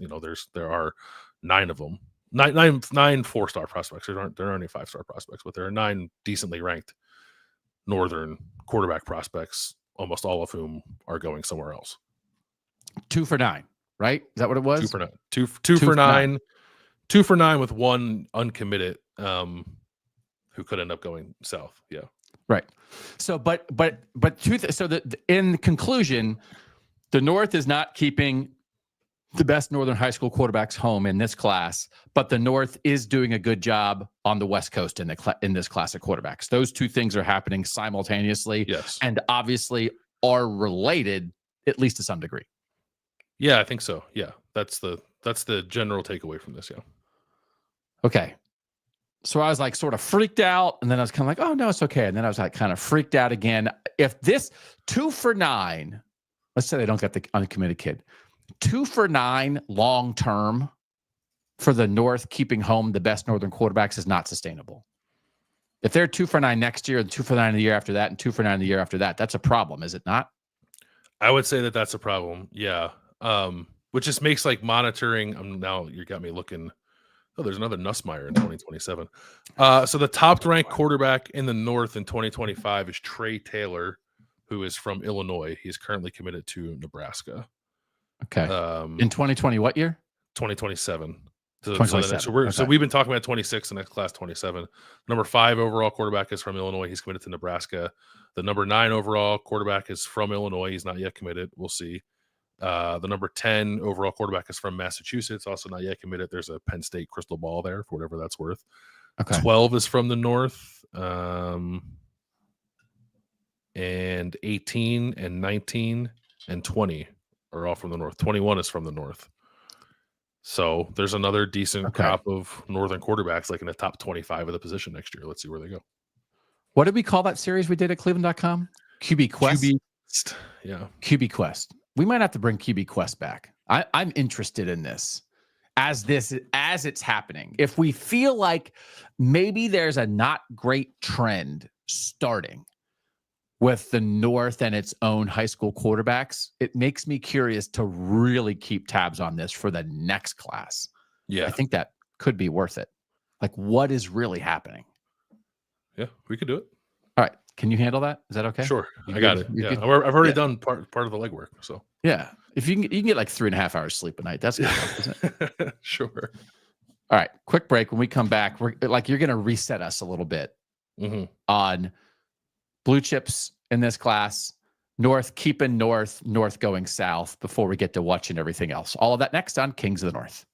there are 9 of them, nine 4-star prospects. There aren't any 5-star prospects, but there are 9 decently ranked Northern quarterback prospects, almost all of whom are going somewhere else. 2 for 9, right? Is that what it was? 2 for 9. Two for 9. 2 for 9 with 1 uncommitted. Who could end up going south? Yeah, right. So, but in conclusion, the North is not keeping the best Northern high school quarterbacks home in this class, but the North is doing a good job on the West Coast in this class of quarterbacks. Those 2 things are happening simultaneously, yes, and obviously are related at least to some degree. Yeah, I think so. Yeah, that's the general takeaway from this. Yeah. Okay. So I was like sort of freaked out, and then I was kind of like, oh no, it's okay. And then I was like kind of freaked out again. If this 2 for 9, let's say they don't get the uncommitted kid, 2 for 9 long term for the North keeping home the best Northern quarterbacks is not sustainable. If they're 2 for 9 next year, and 2 for 9 the year after that, and 2 for 9 the year after that, that's a problem, is it not? I would say that that's a problem. Yeah. Which just makes like monitoring. Now you got me looking. Oh, there's another Nussmeier in 2027. So the top ranked quarterback in the North in 2025 is Trey Taylor, who is from Illinois. He's currently committed to Nebraska. Okay. In 2020, what year? 2027. So so we've been talking about 26, the next class 27. Number 5 overall quarterback is from Illinois. He's committed to Nebraska. The number 9 overall quarterback is from Illinois. He's not yet committed. We'll see. The number 10 overall quarterback is from Massachusetts, also not yet committed. There's a Penn State crystal ball there for whatever that's worth. Okay. 12 is from the North, and 18 and 19 and 20 are all from the North. 21 is from the North. So there's another decent crop of Northern quarterbacks like in the top 25 of the position next year. Let's see where they go. What did we call that series we did at Cleveland.com? QB Quest? Yeah. QB Quest. We might have to bring QB Quest back. I'm interested in this as it's happening. If we feel like maybe there's a not great trend starting with the North and its own high school quarterbacks, it makes me curious to really keep tabs on this for the next class. Yeah. I think that could be worth it. Like, what is really happening? Yeah, we could do it. All right. Can you handle that? Is that okay? Sure. I got it. Yeah. I've already done part of the legwork. So yeah. If you can get like 3.5 hours sleep a night, that's good enough, isn't it? Sure. All right. Quick break. When we come back, you're going to reset us a little bit on blue chips in this class, North keeping North going south before we get to watching everything else. All of that next on Kings of the North.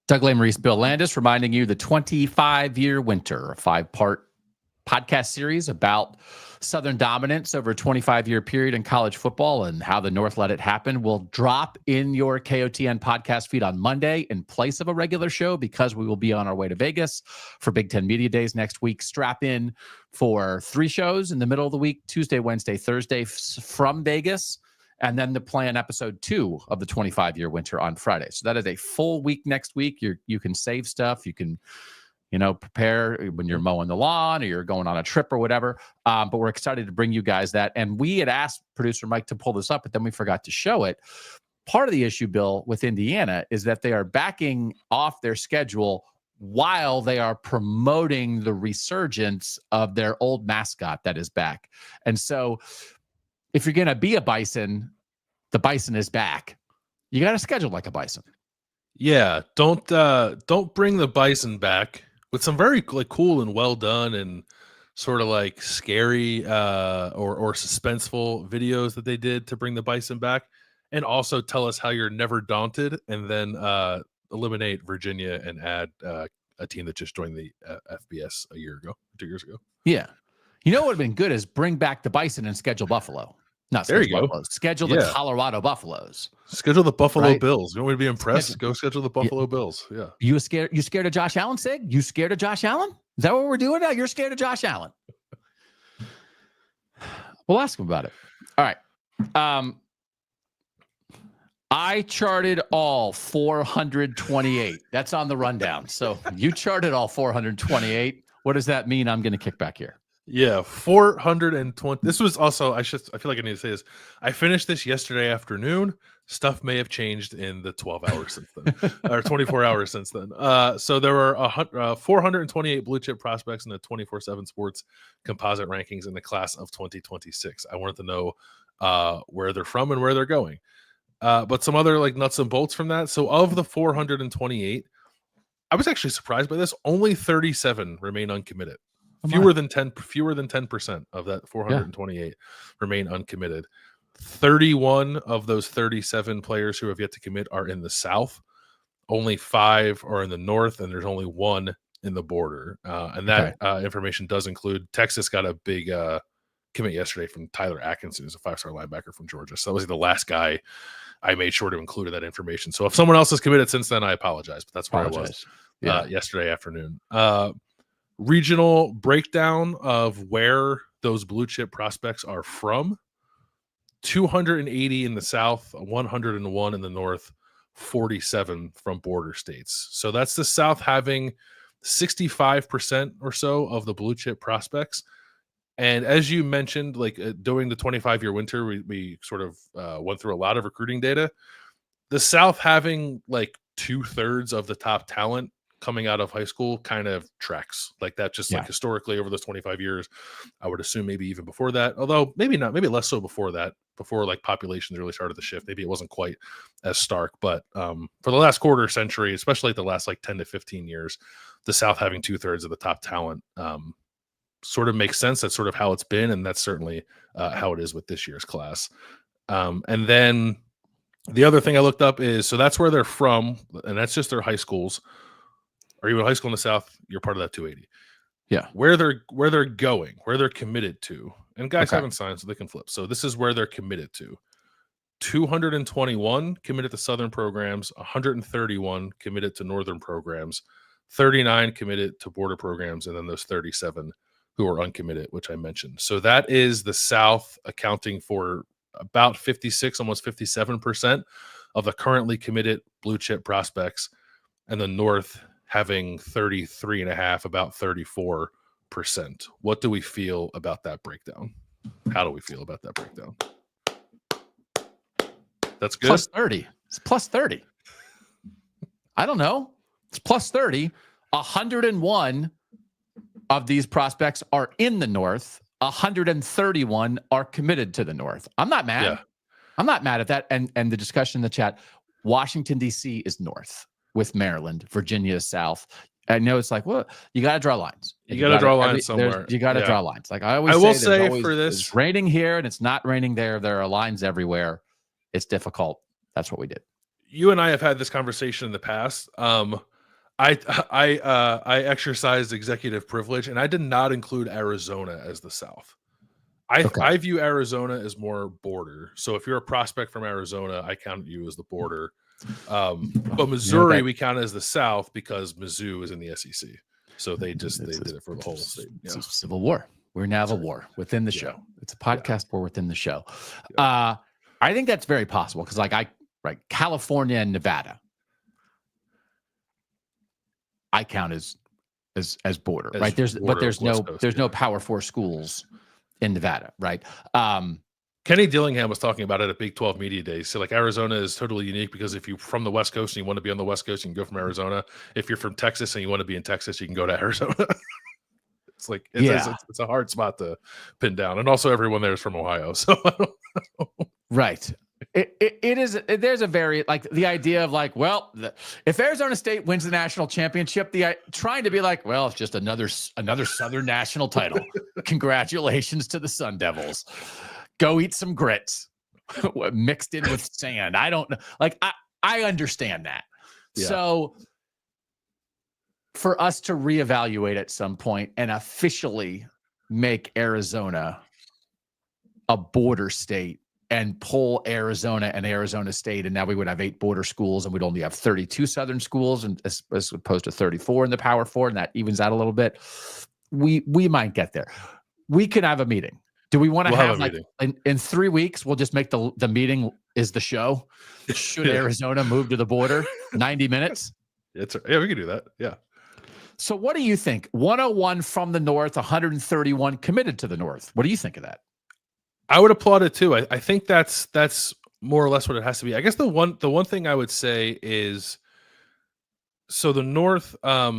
Doug Lesmerises, Bill Landis, reminding you the 25-year winter, a 5-part podcast series about Southern dominance over a 25-year period in college football and how the North let it happen, will drop in your KOTN podcast feed on Monday in place of a regular show because we will be on our way to Vegas for Big Ten Media Days next week. Strap in for 3 shows in the middle of the week, Tuesday, Wednesday, Thursday from Vegas. And then the plan episode 2 of the 25-year winter on Friday. So that is a full week next week. You can save stuff. You can, prepare when you're mowing the lawn or you're going on a trip or whatever. But we're excited to bring you guys that. And we had asked producer Mike to pull this up, but then we forgot to show it. part of the issue, Bill, with Indiana is that they are backing off their schedule while they are promoting the resurgence of their old mascot that is back. And so if you're going to be a Bison, the Bison is back. You got to schedule like a Bison. Yeah, don't bring the Bison back with some very like cool and well done and sort of like scary or suspenseful videos that they did to bring the Bison back, and also tell us how you're never daunted, and then eliminate Virginia and add a team that just joined the FBS a year ago, 2 years ago. Yeah. You know what would have been good is bring back the Bison and schedule Buffalo. Not there schedule you go. Buffalo. Schedule the Colorado Buffaloes. Schedule the Buffalo Right? Bills. You want me to be impressed? Go schedule the Buffalo Bills. Yeah. You scared of Josh Allen, Sig? You scared of Josh Allen? Is that what we're doing now? You're scared of Josh Allen. We'll ask him about it. All right. I charted all 428. That's on the rundown. So you charted all 428. What does that mean? I'm going to kick back here. Yeah, 420. This was also, I feel like I need to say this. I finished this yesterday afternoon. Stuff may have changed in the 12 hours since then, or 24 hours since then. So there were 428 blue chip prospects in the 24/7 Sports composite rankings in the class of 2026. I wanted to know where they're from and where they're going. But some other like nuts and bolts from that. So of the 428, I was actually surprised by this. Only 37 remain uncommitted. Fewer than 10% of that 428 remain uncommitted. 31 of those 37 players who have yet to commit are in the South. Only 5 are in the North, and there's only 1 in the border. And that information does include Texas got a big commit yesterday from Tyler Atkinson, who's a 5-star linebacker from Georgia. So that was the last guy I made sure to include in that information. So if someone else has committed since then, I apologize, but that's where I was yesterday afternoon. Regional breakdown of where those blue chip prospects are from: 280 in the South, 101 in the North, 47 from border states. So that's the South having 65% or so of the blue chip prospects. And as you mentioned, like during the 25-year winter, we sort of went through a lot of recruiting data. The South having like 2/3 of the top talent coming out of high school kind of tracks like that, just like historically over those 25 years. I would assume maybe even before that, although maybe not, maybe less so before that, before like populations really started to shift. Maybe it wasn't quite as stark, but for the last quarter century, especially the last like 10 to 15 years, the South having 2/3 of the top talent sort of makes sense. That's sort of how it's been, and that's certainly how it is with this year's class. And then the other thing I looked up is, so that's where they're from, and that's just their high schools. Are you in high school in the South? You're part of that 280. Yeah. Where they're going, where they're committed to. And guys haven't signed, so they can flip. So this is where they're committed to. 221 committed to Southern programs, 131 committed to Northern programs, 39 committed to border programs, and then those 37 who are uncommitted, which I mentioned. So that is the South accounting for about 56, almost 57% of the currently committed blue chip prospects, and the North having 33.5, about 34%. What do we feel about that breakdown? How do we feel about that breakdown? That's good. Plus 30. It's plus 30. I don't know. It's plus 30. 101 of these prospects are in the North. 131 are committed to the North. I'm not mad. Yeah. I'm not mad at that. And the discussion in the chat, Washington, D.C. is North, with Maryland. Virginia is South. I know it's like, well, you got to draw lines. You got to draw lines somewhere. You got to draw lines. Like I will say for this, it's raining here and it's not raining there. There are lines everywhere. It's difficult. That's what we did. You and I have had this conversation in the past. I exercised executive privilege, and I did not include Arizona as the South. I view Arizona as more border. So if you're a prospect from Arizona, I count you as the border. But Missouri, we count as the South because Mizzou is in the SEC. So they did it for the whole state. It's a civil war. We're now a war within the show. It's a podcast war within the show. I think that's very possible because, like, California and Nevada, I count as border, right? There's no Power 4 schools in Nevada, right? Kenny Dillingham was talking about it at Big 12 Media Days. So like Arizona is totally unique because if you're from the West Coast and you want to be on the West Coast, you can go from Arizona. If you're from Texas and you want to be in Texas, you can go to Arizona. It's like it's a hard spot to pin down, and also everyone there is from Ohio. So I don't know. Right. It is. There's a very like the idea of like, well, if Arizona State wins the national championship, trying to be like, well, it's just another Southern national title. Congratulations to the Sun Devils. Go eat some grits mixed in with sand. I don't know. Like I understand that. Yeah. So for us to reevaluate at some point and officially make Arizona a border state and pull Arizona and Arizona State, and now we would have 8 border schools, and we'd only have 32 Southern schools, and as opposed to 34 in the Power 4, and that evens out a little bit. We might get there. We can have a meeting. Do we want to have like in 3 weeks? We'll just make the meeting is the show. Should Arizona move to the border? 90 minutes. We can do that. Yeah. So what do you think? 101 from the north, 131 committed to the north. What do you think of that? I would applaud it too. I think that's more or less what it has to be. I guess the one thing I would say is, so the North, I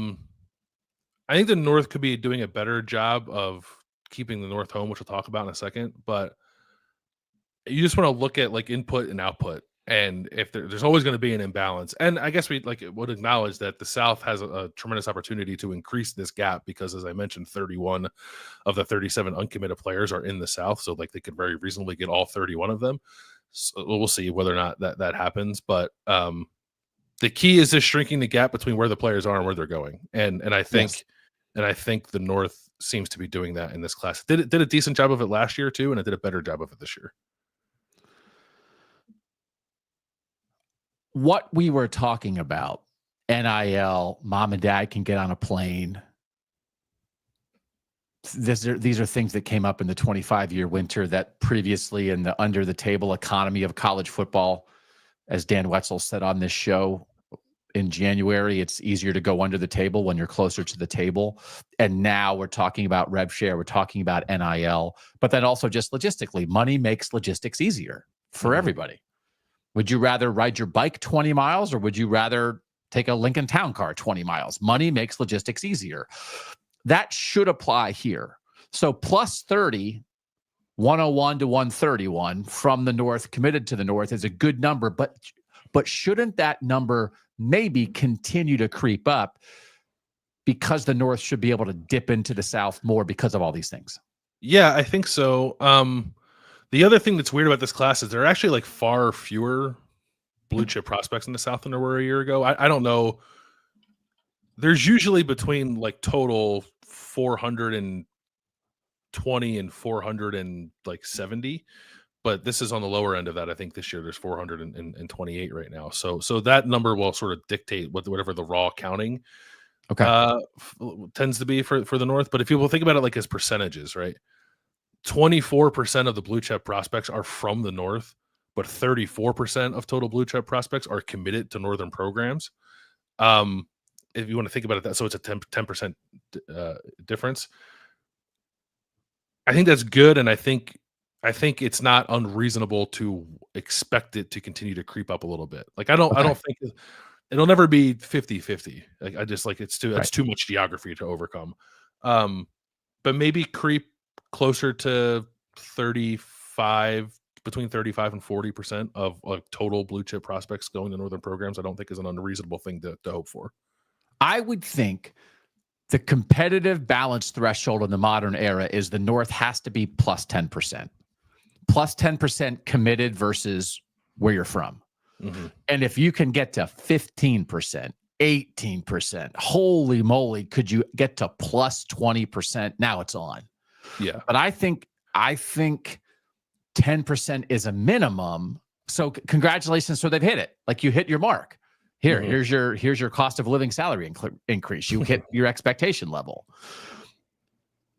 think the North could be doing a better job of keeping the North home, which we'll talk about in a second. But you just want to look at like input and output, and if there's always going to be an imbalance. And I guess we would acknowledge that the South has a tremendous opportunity to increase this gap because, as I mentioned, 31 of the 37 uncommitted players are in the South. So like they could very reasonably get all 31 of them. So we'll see whether or not that happens. But the key is just shrinking the gap between where the players are and where they're going. And I think I think the North seems to be doing that in this class. Did a decent job of it last year too, and it did a better job of it this year. What we were talking about, NIL, mom and dad can get on a plane. These are things that came up in the 25-year winter that previously in the under the table economy of college football, as Dan Wetzel said on this show in January, it's easier to go under the table when you're closer to the table. And now we're talking about rev share, we're talking about NIL, but then also just logistically, money makes logistics easier for everybody. Would you rather ride your bike 20 miles or would you rather take a Lincoln Town Car 20 miles? Money makes logistics easier. That should apply here. So plus 30, 101 to 131 from the North, committed to the North is a good number, but shouldn't that number maybe continue to creep up because the North should be able to dip into the South more because of all these things? Yeah, I think so. The other thing that's weird about this class is there are actually like far fewer blue chip prospects in the South than there were a year ago. I don't know. There's usually between like total 420 and 470, but this is on the lower end of that. I think this year there's 428 right now. So that number will sort of dictate whatever the raw counting tends to be for the North. But if people think about it like as percentages, right? 24% of the blue chip prospects are from the North, but 34% of total blue chip prospects are committed to Northern programs. If you want to think about it, so it's a 10% difference. I think that's good, and I think it's not unreasonable to expect it to continue to creep up a little bit. Like I don't think it'll never be 50-50. Like I just like it's too much geography to overcome. But maybe creep closer to 35, between 35 and 40% of like total blue chip prospects going to Northern programs. I don't think is an unreasonable thing to hope for. I would think the competitive balance threshold in the modern era is the North has to be plus 10%. Plus 10% committed versus where you're from. Mm-hmm. And if you can get to 15%, 18%, holy moly, could you get to plus 20%? Now it's on. Yeah. But I think 10% is a minimum. So congratulations. So they've hit it. Like you hit your mark. Here's your cost of living salary increase. You hit your expectation level.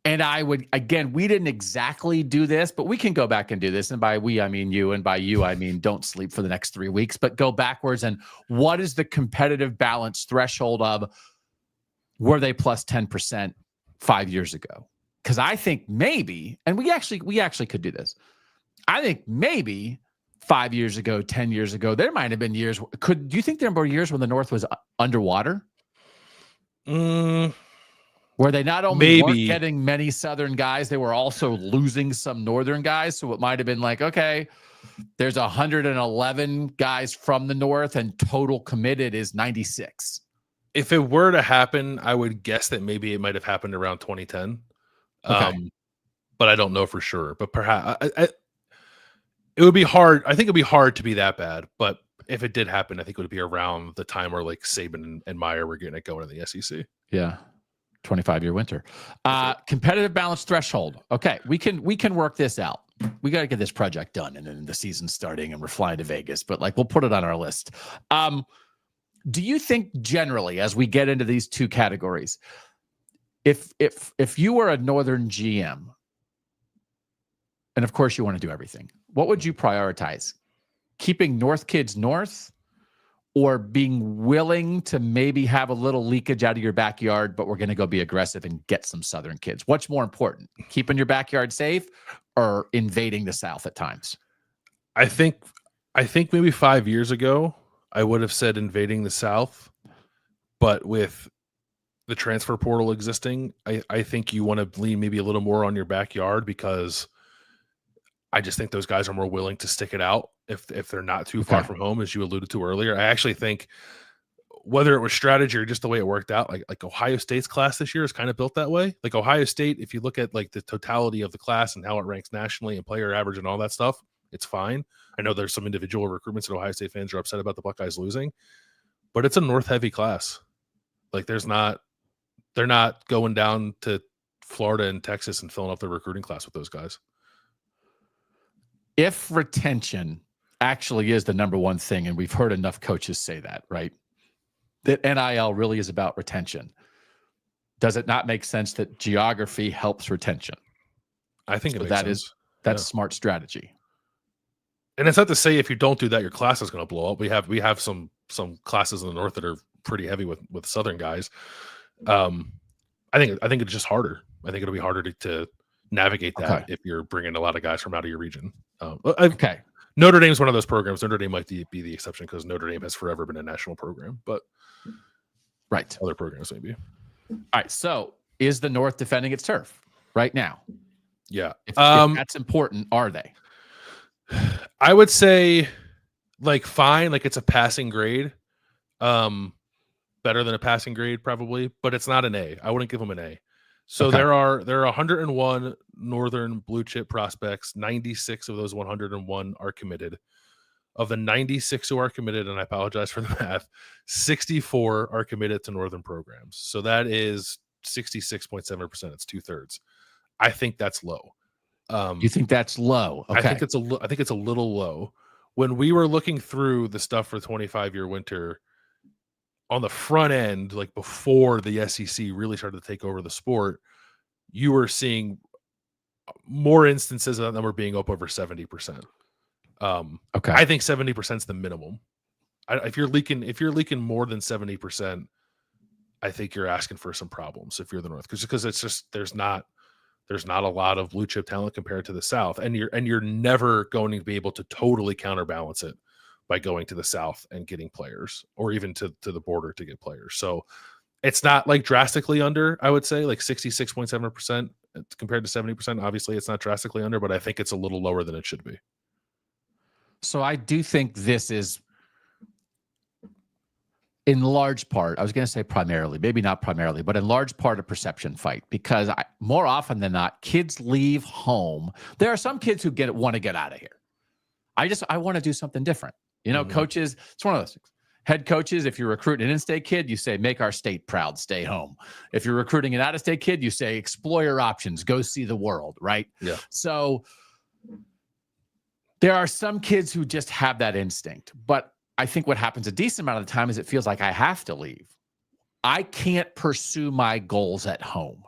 And I would, again, we didn't exactly do this, but we can go back and do this. And by we, I mean you. And by you, I mean don't sleep for the next 3 weeks, but go backwards. And what is the competitive balance threshold of were they plus 10% 5 years ago? Because I think maybe, and we actually could do this. I think maybe 5 years ago, 10 years ago, there might have been years. Do you think there were years when the North was underwater? Where they not only weren't getting many Southern guys, they were also losing some Northern guys. So it might have been like, okay, there's 111 guys from the North and total committed is 96. If it were to happen, I would guess that maybe it might have happened around 2010. Okay. But I don't know for sure. But perhaps it would be hard. I think it'd be hard to be that bad. But if it did happen, I think it would be around the time where like Saban and Meyer were getting it going in the SEC. Yeah. 25-year winter. Competitive balance threshold. Okay. We can work this out. We got to get this project done, and then the season's starting and we're flying to Vegas, but like, we'll put it on our list. Do you think generally, as we get into these two categories, if you were a Northern GM, and of course you want to do everything, what would you prioritize? Keeping North kids North, or being willing to maybe have a little leakage out of your backyard, but we're going to go be aggressive and get some Southern kids? What's more important, keeping your backyard safe or invading the South at times? I think maybe 5 years ago, I would have said invading the South, but with the transfer portal existing, I think you want to lean maybe a little more on your backyard, because I just think those guys are more willing to stick it out if they're not too far from home, as you alluded to earlier. I actually think, whether it was strategy or just the way it worked out, like Ohio State's class this year is kind of built that way. Like Ohio State, if you look at like the totality of the class and how it ranks nationally and player average and all that stuff, it's fine. I know there's some individual recruitments that Ohio State fans are upset about the Buckeyes losing, but it's a North heavy class. Like they're not going down to Florida and Texas and filling up their recruiting class with those guys. If retention actually is the number one thing, and we've heard enough coaches say that, right? That NIL really is about retention. Does it not make sense that geography helps retention? I think that is smart strategy. And it's not to say if you don't do that, your class is going to blow up. We have some classes in the North that are pretty heavy with Southern guys. I think it's just harder. I think it'll be harder to navigate that if you're bringing a lot of guys from out of your region. Notre Dame's one of those programs. Notre Dame might be the exception, because Notre Dame has forever been a national program, but other programs maybe. All right. So is the North defending its turf right now? Yeah. If that's important, are they? I would say like fine, like it's a passing grade. Better than a passing grade probably, but it's not an A. I wouldn't give them an A. So there are 101 Northern Bluechip prospects. 96 of those 101 are committed. Of the 96 who are committed, and I apologize for the math, 64 are committed to Northern programs. So that is 66.7%. It's 2/3. I think that's low. You think that's low? Okay. I think it's a little low. When we were looking through the stuff for the 25-year winter, on the front end, like before the SEC really started to take over the sport, you were seeing more instances of that number being up over 70%. I think 70% is the minimum. If you're leaking more than 70%, I think you're asking for some problems if you're the North, because it's just there's not a lot of blue chip talent compared to the South, and you're never going to be able to totally counterbalance it by going to the South and getting players, or even to the border to get players. So it's not like drastically under, I would say, like 66.7% compared to 70%. Obviously it's not drastically under, but I think it's a little lower than it should be. So I do think this is, in large part, I was going to say primarily, maybe not primarily, but in large part a perception fight, because more often than not, kids leave home. There are some kids who want to get out of here. I want to do something different. Coaches, it's one of those things. Head coaches, if you're recruiting an in-state kid, you say, make our state proud, stay home. If you're recruiting an out-of-state kid, you say, explore your options, go see the world, right? Yeah. So there are some kids who just have that instinct. But I think what happens a decent amount of the time is it feels like I have to leave. I can't pursue my goals at home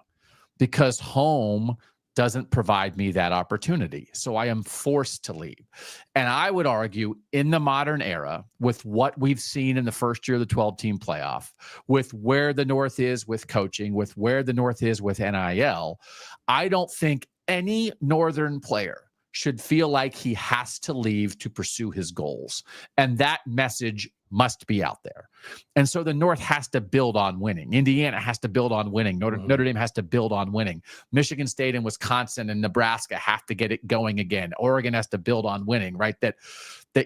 because home doesn't provide me that opportunity. So I am forced to leave. And I would argue in the modern era, with what we've seen in the first year of the 12-team playoff, with where the North is with coaching, with where the North is with NIL, I don't think any Northern player should feel like he has to leave to pursue his goals. And that message must be out there. And so the North has to build on winning. Indiana has to build on winning. Notre Dame has to build on winning. Michigan State and Wisconsin and Nebraska have to get it going again. Oregon has to build on winning, right? That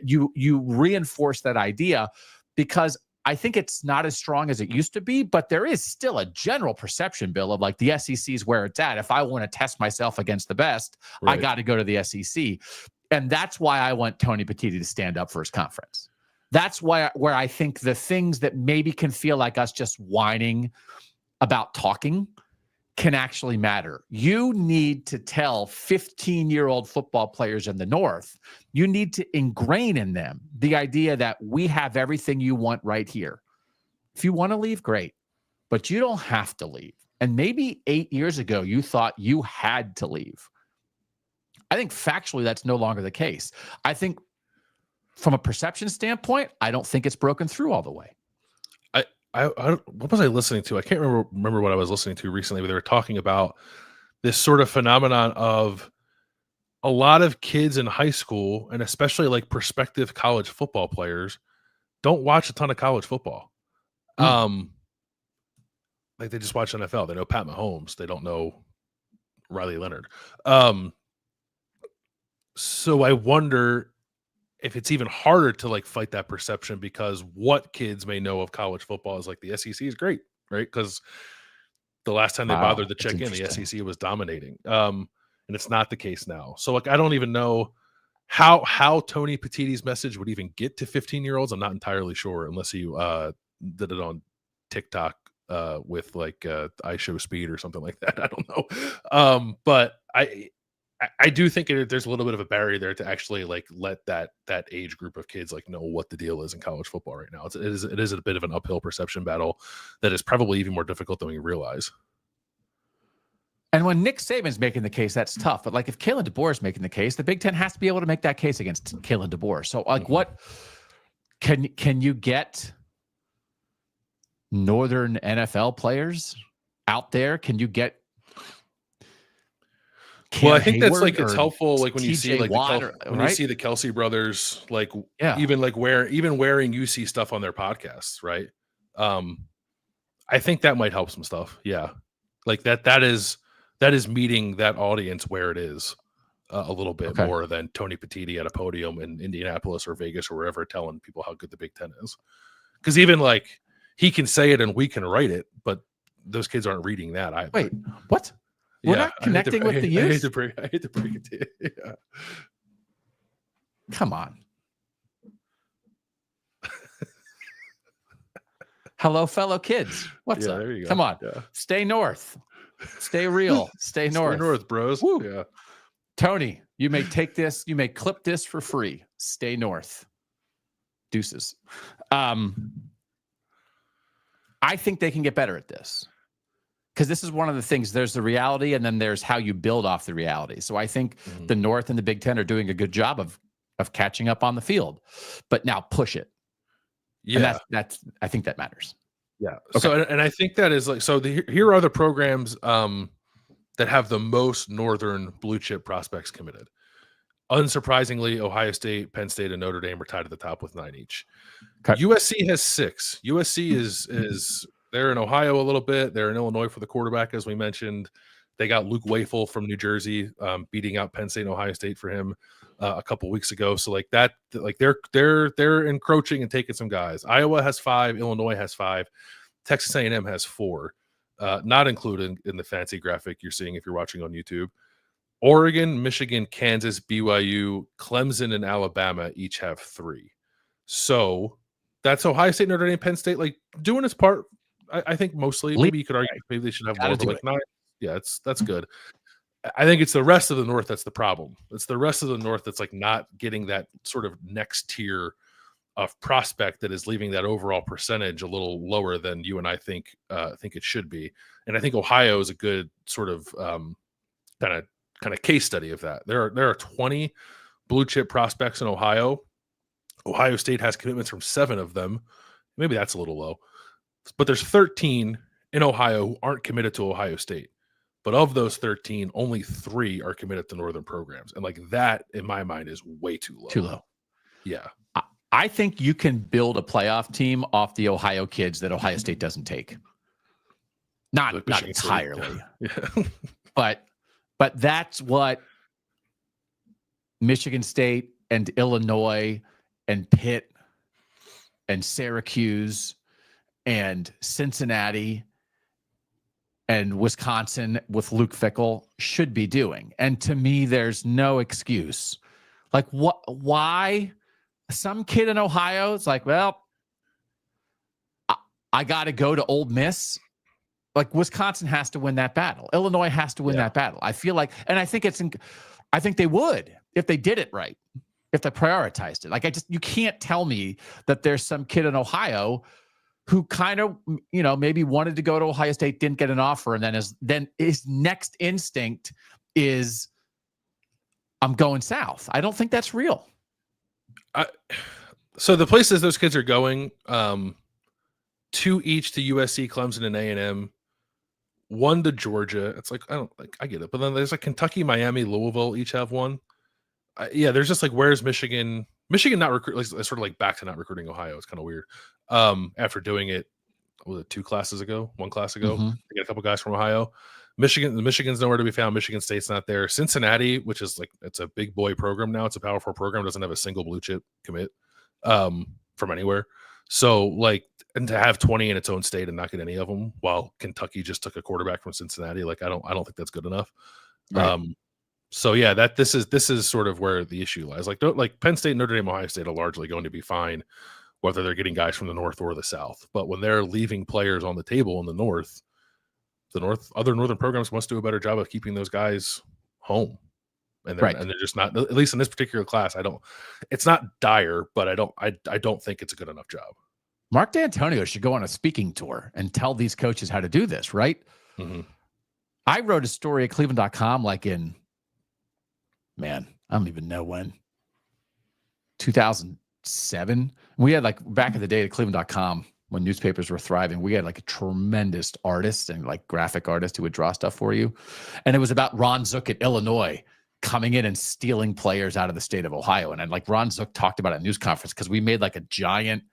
you reinforce that idea, because I think it's not as strong as it used to be, but there is still a general perception, Bill, of like the SEC is where it's at. If I want to test myself against the best, I got to go to the SEC. And that's why I want Tony Petitti to stand up for his conference. That's where I think the things that maybe can feel like us just whining about talking can actually matter. You need to tell 15-year-old football players in the North, you need to ingrain in them the idea that we have everything you want right here. If you want to leave, great, but you don't have to leave. And maybe 8 years ago, you thought you had to leave. I think factually that's no longer the case. I think from a perception standpoint, I don't think it's broken through all the way. What was I listening to? I can't remember what I was listening to recently, but they were talking about this sort of phenomenon of a lot of kids in high school, and especially like prospective college football players, don't watch a ton of college football. Like they just watch NFL. They know Pat Mahomes. They don't know Riley Leonard. So I wonder if it's even harder to like fight that perception, because what kids may know of college football is like the SEC is great, right? Because the last time they bothered to check in, the SEC was dominating. And it's not the case now. So like, I don't even know how Tony Petitti's message would even get to 15-year-olds. I'm not entirely sure, unless he did it on TikTok with like I Show Speed or something like that. I don't know. But I do think there's a little bit of a barrier there to actually like let that age group of kids like know what the deal is in college football right now. It is a bit of an uphill perception battle that is probably even more difficult than we realize. And when Nick Saban's making the case, that's tough. But like if Kayla Dbor is making the case, the Big Ten has to be able to make that case against Kayla Dbor. So like, what can you get Northern NFL players out there? Can you get? Well, I think that's like, it's helpful, like when you TJ see like Watt, you see the Kelsey brothers, like even wearing UC stuff on their podcasts, right? I think that might help some stuff. Yeah, like that is meeting that audience where it is a little bit more than Tony Petitti at a podium in Indianapolis or Vegas or wherever telling people how good the Big Ten is. Because even like he can say it and we can write it, but those kids aren't reading that either. Wait, what? We're not connecting with the youth. I hate to break it to you. Yeah. Come on. Hello, fellow kids. What's up? There you go. Come on. Yeah. Stay north. Stay real. Stay north. Stay north, bros. Woo. Yeah. Tony, you may take this. You may clip this for free. Stay north. Deuces. I think they can get better at this. Because this is one of the things, there's the reality and then there's how you build off the reality. So I think the North and the Big Ten are doing a good job of catching up on the field, but now push it. Yeah. And I think that matters. Yeah. Okay. So, and I think that is like, so here are the programs that have the most Northern blue chip prospects committed. Unsurprisingly, Ohio State, Penn State, and Notre Dame are tied at the top with 9 each. Okay. USC has 6. USC is they're in Ohio a little bit. They're in Illinois for the quarterback, as we mentioned. They got Luke Wafel from New Jersey, beating out Penn State and Ohio State for him a couple weeks ago. So like that, like they're encroaching and taking some guys. Iowa has 5. Illinois has 5. Texas A&M has 4, not included in the fancy graphic you're seeing if you're watching on YouTube. Oregon, Michigan, Kansas, BYU, Clemson, and Alabama each have 3. So that's Ohio State, Notre Dame, Penn State, like doing its part. I think mostly. Maybe you could argue maybe they should have more, but like 9. Yeah, that's good. I think it's the rest of the North that's the problem. It's the rest of the North that's like not getting that sort of next tier of prospect that is leaving that overall percentage a little lower than you and I think it should be. And I think Ohio is a good sort of kind of case study of that. There are 20 blue chip prospects in Ohio. Ohio State has commitments from 7 of them. Maybe that's a little low. But there's 13 in Ohio who aren't committed to Ohio State. But of those 13, only 3 are committed to Northern programs. And like that, in my mind, is way too low. Too low. Yeah. I think you can build a playoff team off the Ohio kids that Ohio State doesn't take. Not entirely. Yeah. But that's what Michigan State and Illinois and Pitt and Syracuse and Cincinnati and Wisconsin with Luke Fickell should be doing. And to me, there's no excuse. Like, why? Some kid in Ohio is like, well, I got to go to Ole Miss. Like, Wisconsin has to win that battle. Illinois has to win that battle. I feel like, and I think I think they would if they did it right, if they prioritized it. Like, you can't tell me that there's some kid in Ohio who kind of, maybe wanted to go to Ohio State, didn't get an offer, and then his next instinct is, I'm going south. I don't think that's real. So the places those kids are going, 2 each to USC, Clemson, and A&M, 1 to Georgia. It's like, I get it. But then there's like Kentucky, Miami, Louisville each have 1. There's just like, where's Michigan? Michigan not recruit, like, sort of like back to not recruiting Ohio. It's kind of weird. After doing it, was it 1 class ago? Mm-hmm. They get a couple guys from Ohio. Michigan's nowhere to be found. Michigan State's not there. Cincinnati, which is like, it's a big boy program now. It's a Power 4 program. Doesn't have a single blue chip commit from anywhere. So like, and to have 20 in its own state and not get any of them, while Kentucky just took a quarterback from Cincinnati, like I don't think that's good enough. Right. So yeah, this is sort of where the issue lies. Like Penn State, Notre Dame, Ohio State are largely going to be fine, whether they're getting guys from the North or the South. But when they're leaving players on the table in the North, other Northern programs must do a better job of keeping those guys home. And they're just not, at least in this particular class. It's not dire, but I don't think it's a good enough job. Mark D'Antonio should go on a speaking tour and tell these coaches how to do this, right? Mm-hmm. I wrote a story at Cleveland.com like in, I don't even know when, 2007. We had like back in the day at Cleveland.com when newspapers were thriving, we had like a tremendous artist and like graphic artist who would draw stuff for you. And it was about Ron Zook at Illinois coming in and stealing players out of the state of Ohio. And then like Ron Zook talked about it at a news conference because we made like a giant,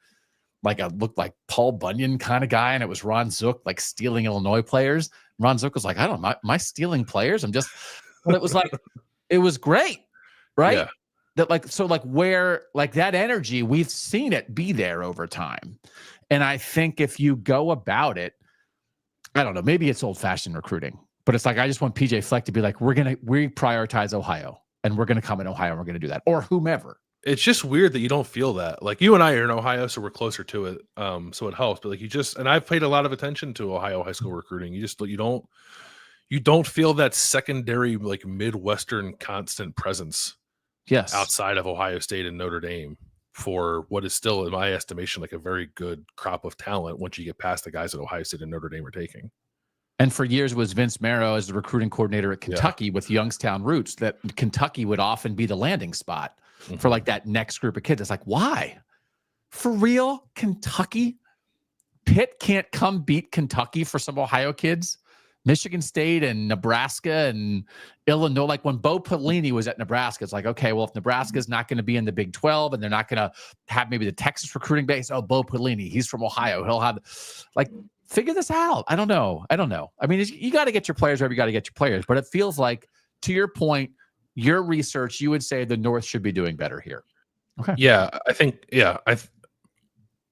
like a looked like Paul Bunyan kind of guy. And it was Ron Zook like stealing Illinois players. Ron Zook was like, I don't know, am I stealing players? But it was like, it was great. Right. Yeah. That like, so like where like that energy, we've seen it be there over time. And I think if you go about it, I don't know, maybe it's old fashioned recruiting, but it's like, I just want PJ Fleck to be like, we prioritize Ohio and we're going to come in Ohio and we're going to do that, or whomever. It's just weird that you don't feel that. Like you and I are in Ohio, so we're closer to it. So it helps, but like and I've paid a lot of attention to Ohio high school recruiting. You don't feel that secondary, like Midwestern constant presence. Yes. Outside of Ohio State and Notre Dame for what is still, in my estimation, like a very good crop of talent once you get past the guys that Ohio State and Notre Dame are taking. And for years was Vince Marrow as the recruiting coordinator at Kentucky with Youngstown roots, that Kentucky would often be the landing spot for like that next group of kids. It's like, why? For real? Kentucky? Pitt can't come beat Kentucky for some Ohio kids? Michigan State and Nebraska and Illinois, like when Bo Pelini was at Nebraska, it's like, okay, well, if Nebraska's not going to be in the Big 12 and they're not going to have maybe the Texas recruiting base, Bo Pelini, he's from Ohio. He'll have, like, figure this out. I don't know. I mean, you got to get your players wherever you got to get your players, but it feels like, to your point, your research, you would say the North should be doing better here. Okay. Yeah, I think,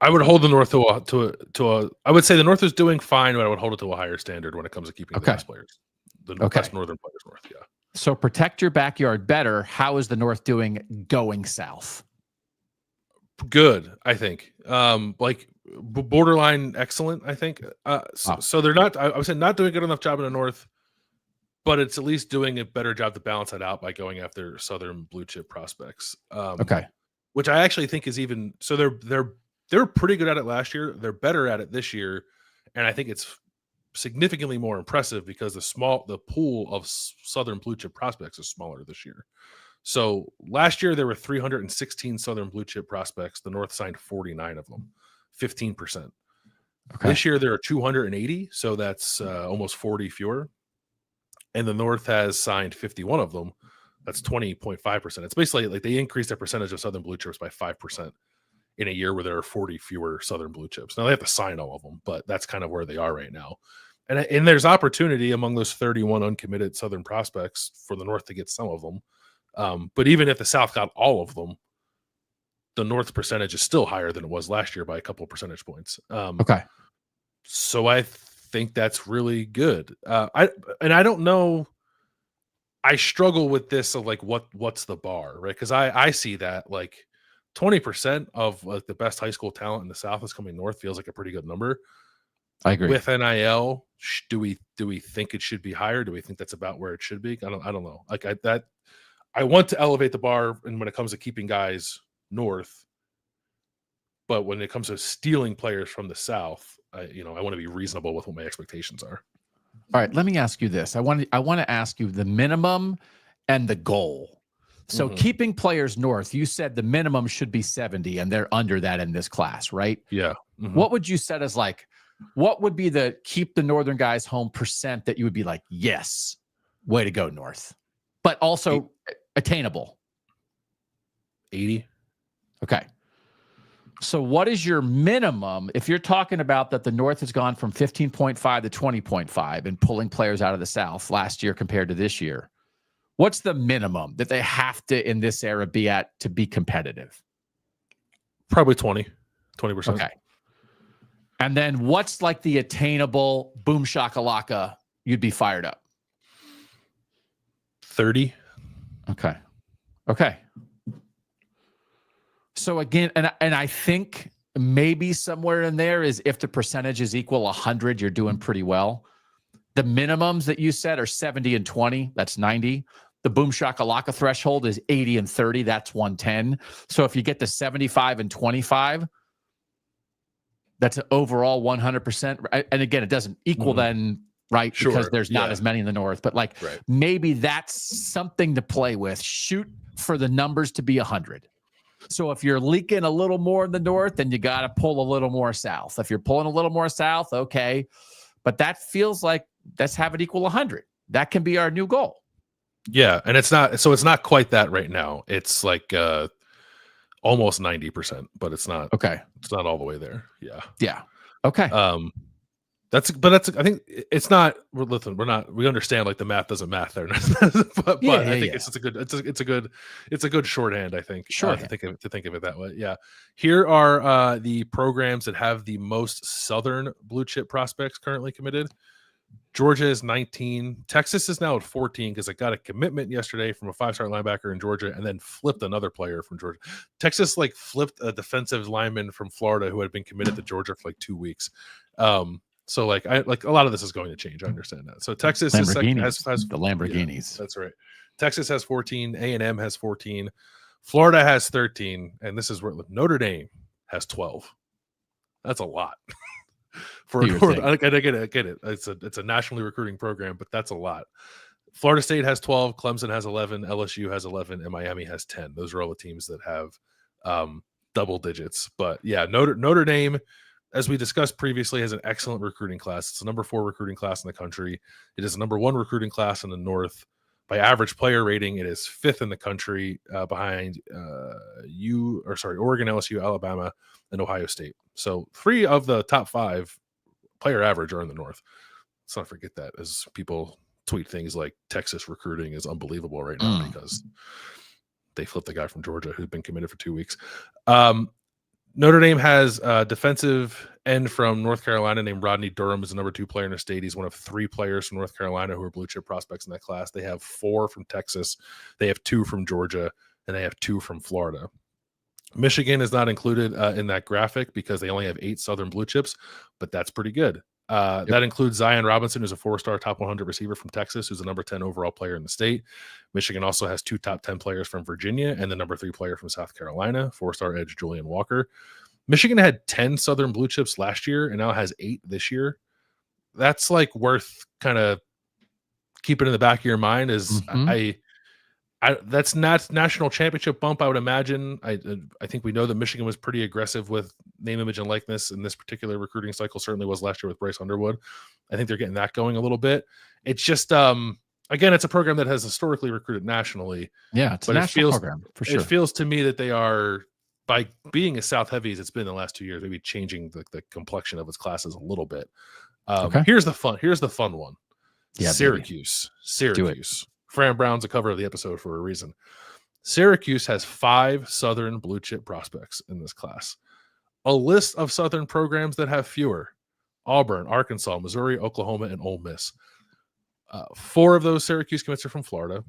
I would hold the North I would say the North is doing fine, but I would hold it to a higher standard when it comes to keeping the best players. The best Northern players, yeah. So protect your backyard better. How is the North doing going south? Good, I think. Like borderline excellent, I think. So they're not, I would say not doing a good enough job in the North, but it's at least doing a better job to balance that out by going after Southern blue chip prospects. Which I actually think is even, so they're pretty good at it last year. They're better at it this year. And I think it's significantly more impressive because the pool of Southern blue chip prospects is smaller this year. So last year there were 316 Southern blue chip prospects. The North signed 49 of them, 15%. This year there are 280. So that's almost 40 fewer. and the North has signed 51 of them. That's 20.5%. It's basically like they increased their percentage of Southern blue chips by 5% in a year where there are 40 fewer Southern blue chips. Now they have to sign all of them, but that's kind of where they are right now. And there's opportunity among those 31 uncommitted Southern prospects for the North to get some of them. But even if the South got all of them, the North percentage is still higher than it was last year by a couple of percentage points. Okay. So I think that's really good. I don't know. I struggle with this of like what's the bar, right? Because I see that like 20% of like the best high school talent in the South is coming north feels like a pretty good number. I agree. With NIL, do we think it should be higher? Do we think that's about where it should be? I don't know. Like I want to elevate the bar, and when it comes to keeping guys north, but when it comes to stealing players from the South, I want to be reasonable with what my expectations are. All right, let me ask you this. I want to ask you the minimum and the goal. So keeping players north, you said the minimum should be 70, and they're under that in this class, right? Yeah. What would you set as like, what would be the keep the Northern guys home percent that you would be like, yes, way to go North, but also attainable? 80. Okay. So what is your minimum if you're talking about that the North has gone from 15.5 to 20.5 and pulling players out of the South last year compared to this year? What's the minimum that they have to in this era be at to be competitive? Probably 20%. Okay. And then what's like the attainable boom shakalaka you'd be fired up? 30. Okay. Okay. So again, and I think maybe somewhere in there is if the percentage is equal 100, you're doing pretty well. The minimums that you said are 70 and 20. That's 90. The boom shakalaka threshold is 80 and 30. That's 110. So if you get to 75 and 25, that's an overall 100%. And again, it doesn't equal then, right? Sure. Because there's not as many in the North. But like maybe that's something to play with. Shoot for the numbers to be 100. So if you're leaking a little more in the North, then you got to pull a little more south. If you're pulling a little more south, okay. But that feels like let's have it equal 100. That can be our new goal. Yeah, and it's not quite that right now. It's like almost 90%, but it's not. Okay. It's not all the way there. Yeah. Yeah. Okay. I think it's not. Listen, we understand like the math doesn't math there, but I think it's a good shorthand. I think to think of it that way. Yeah. Here are the programs that have the most Southern blue chip prospects currently committed. Georgia is 19. Texas is now at 14 because I got a commitment yesterday from a 5-star linebacker in Georgia and then flipped another player from Georgia. Texas like flipped a defensive lineman from Florida who had been committed to Georgia for like 2 weeks. So like a lot of this is going to change. I understand that. So Texas is second, has the Lamborghinis. Yeah, that's right. Texas has 14. A&M has 14. Florida has 13. And this is where Notre Dame has 12. That's a lot. For I get it. It's a nationally recruiting program, but that's a lot. Florida State has 12, Clemson has 11, LSU has 11, and Miami has 10. Those are all the teams that have double digits. But yeah, Notre Dame, as we discussed previously, has an excellent recruiting class. It's the number 4 recruiting class in the country. It is the number 1 recruiting class in the North. By average player rating, it is 5th in the country behind Oregon, LSU, Alabama, and Ohio State. So 3 of the top 5 player average are in the North. Let's not forget that as people tweet things like Texas recruiting is unbelievable right now because they flipped the guy from Georgia who's been committed for 2 weeks. Notre Dame has a defensive end from North Carolina named Rodney Durham, is the number 2 player in the state. He's one of 3 players from North Carolina who are blue chip prospects in that class. They have 4 from Texas. They have 2 from Georgia, and they have 2 from Florida. Michigan is not included in that graphic because they only have 8 Southern blue chips, but that's pretty good. That includes Zion Robinson, who's a 4-star top 100 receiver from Texas, who's the number 10 overall player in the state. Michigan also has 2 top 10 players from Virginia and the number 3 player from South Carolina, 4-star edge Julian Walker. Michigan had 10 Southern blue chips last year and now has 8 this year. That's like worth kind of keeping in the back of your mind is that's not national championship bump, I would imagine. I think we know that Michigan was pretty aggressive with name, image, and likeness in this particular recruiting cycle. Certainly was last year with Bryce Underwood. I think they're getting that going a little bit. It's just again, it's a program that has historically recruited nationally. Yeah, it's a national program for sure. It feels to me that they are, by being as South heavy as it's been the last 2 years, maybe changing the complexion of its classes a little bit. Okay. Here's the fun one. Yeah, Syracuse. Do it. Fran Brown's the cover of the episode for a reason. Syracuse has 5 Southern blue chip prospects in this class. A list of Southern programs that have fewer: Auburn, Arkansas, Missouri, Oklahoma, and Ole Miss. 4 of those Syracuse commits are from Florida.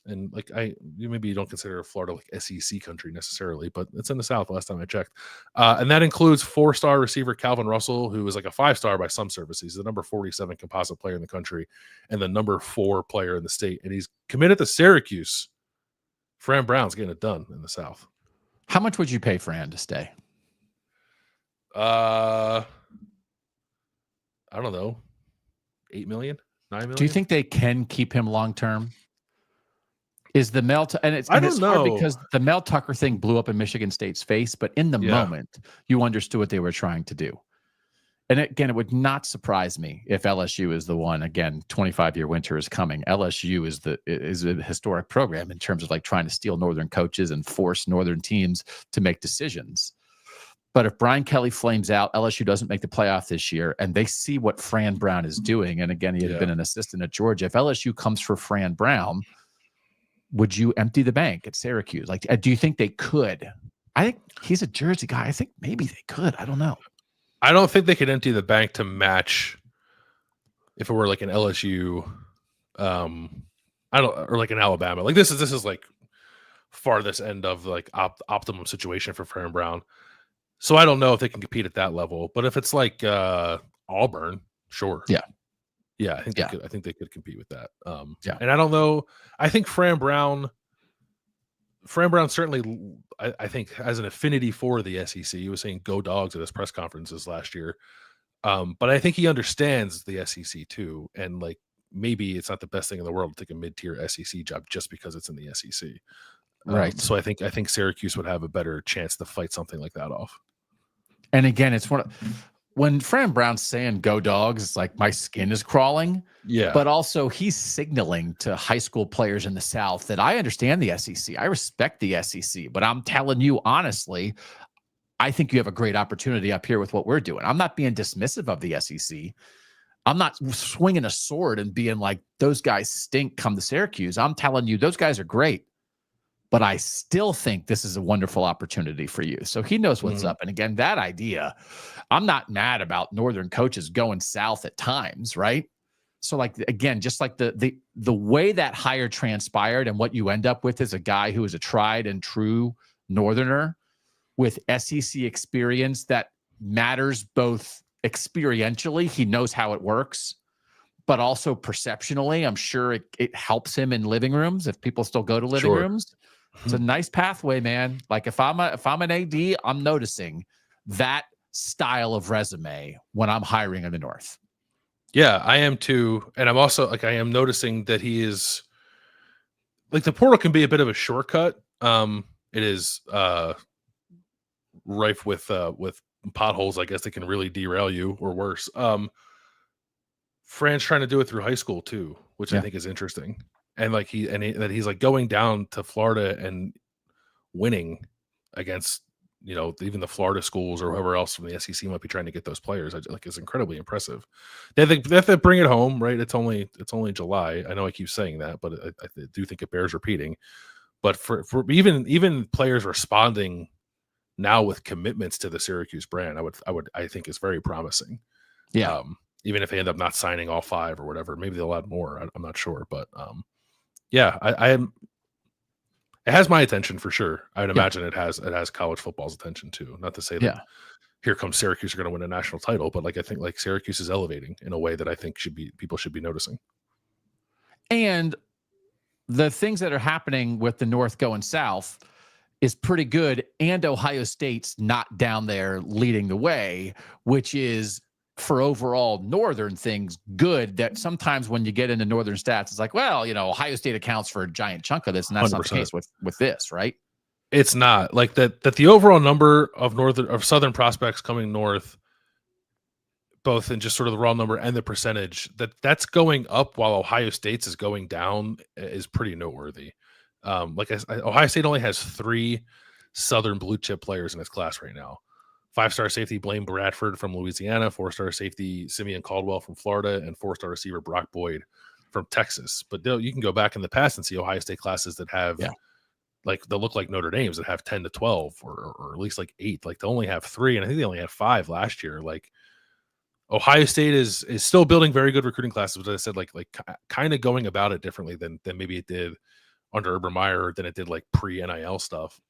And like maybe you don't consider Florida like SEC country necessarily, but it's in the South last time I checked. And that includes 4-star receiver Calvin Russell, who is like a 5-star by some services. He's the number 47 composite player in the country and the number 4 player in the state. And he's committed to Syracuse. Fran Brown's getting it done in the South. How much would you pay Fran to stay? I don't know. 8 million, 9 million. Do you think they can keep him long term? Is the it's hard because the Mel Tucker thing blew up in Michigan State's face, but in the moment you understood what they were trying to do. And again, it would not surprise me if LSU is the one. Again, 25-year winter is coming. LSU is a historic program in terms of like trying to steal Northern coaches and force Northern teams to make decisions. But if Brian Kelly flames out, LSU doesn't make the playoff this year, and they see what Fran Brown is doing, and again, he had been an assistant at Georgia. If LSU comes for Fran Brown, would you empty the bank at Syracuse? Like, do you think they could? I think he's a Jersey guy. I think maybe they could. I don't know. I don't think they could empty the bank to match if it were like an LSU, or like an Alabama. Like this is like farthest end of like optimum situation for Fran Brown. So I don't know if they can compete at that level. But if it's like Auburn, sure. Yeah, I think I think they could compete with that. And I don't know. I think Fran Brown certainly, I think, has an affinity for the SEC. He was saying "Go Dogs" at his press conferences last year. But I think he understands the SEC too, and like maybe it's not the best thing in the world to take a mid-tier SEC job just because it's in the SEC. Right. So I think Syracuse would have a better chance to fight something like that off. And again, it's when Fran Brown's saying "Go Dogs," it's like my skin is crawling. Yeah. But also he's signaling to high school players in the South that I understand the SEC. I respect the SEC, but I'm telling you honestly, I think you have a great opportunity up here with what we're doing. I'm not being dismissive of the SEC. I'm not swinging a sword and being like, those guys stink, come to Syracuse. I'm telling you, those guys are great. But I still think this is a wonderful opportunity for you. So he knows what's up. And again, that idea, I'm not mad about Northern coaches going south at times, right? So like, again, just like the way that hire transpired and what you end up with is a guy who is a tried and true Northerner with SEC experience that matters both experientially. He knows how it works, but also perceptionally. I'm sure it helps him in living rooms if people still go to living rooms. It's a nice pathway, man. Like if I'm an AD, I'm noticing that style of resume when I'm hiring in the North. Yeah, I am too. And I'm also like, I am noticing that he is like, the portal can be a bit of a shortcut. It is rife with potholes. I guess that can really derail you or worse. Fran's trying to do it through high school too, which I think is interesting. And like that he's like going down to Florida and winning against, even the Florida schools or whoever else from the SEC might be trying to get those players. I like it's incredibly impressive. They have to bring it home, right? It's only July. I know I keep saying that, but I do think it bears repeating. But for even players responding now with commitments to the Syracuse brand, I think is very promising. Yeah. Even if they end up not signing all 5 or whatever, maybe they'll add more. I'm not sure, but yeah, I am. It has my attention for sure. I would imagine it has college football's attention too. Not to say that here comes Syracuse are going to win a national title, but like I think like Syracuse is elevating in a way that I think people should be noticing. And the things that are happening with the North going south is pretty good. And Ohio State's not down there leading the way, which is for overall Northern things good. That sometimes when you get into Northern stats, it's like, well, Ohio State accounts for a giant chunk of this, and that's 100%. Not the case with this, right? It's not like that the overall number of Southern prospects coming north both in just sort of the raw number and the percentage, that's going up while Ohio State's is going down is pretty noteworthy. Ohio State only has 3 Southern blue chip players in its class right now. 5-star safety Blaine Bradford from Louisiana, 4-star safety Simeon Caldwell from Florida, and 4-star receiver Brock Boyd from Texas. But you can go back in the past and see Ohio State classes that have like they look like Notre Dame's that have 10 to 12 or at least like 8. Like they only have 3, and I think they only had 5 last year. Like Ohio State is still building very good recruiting classes, but as I said, like kind of going about it differently than maybe it did under Urban Meyer, than it did like pre-NIL stuff.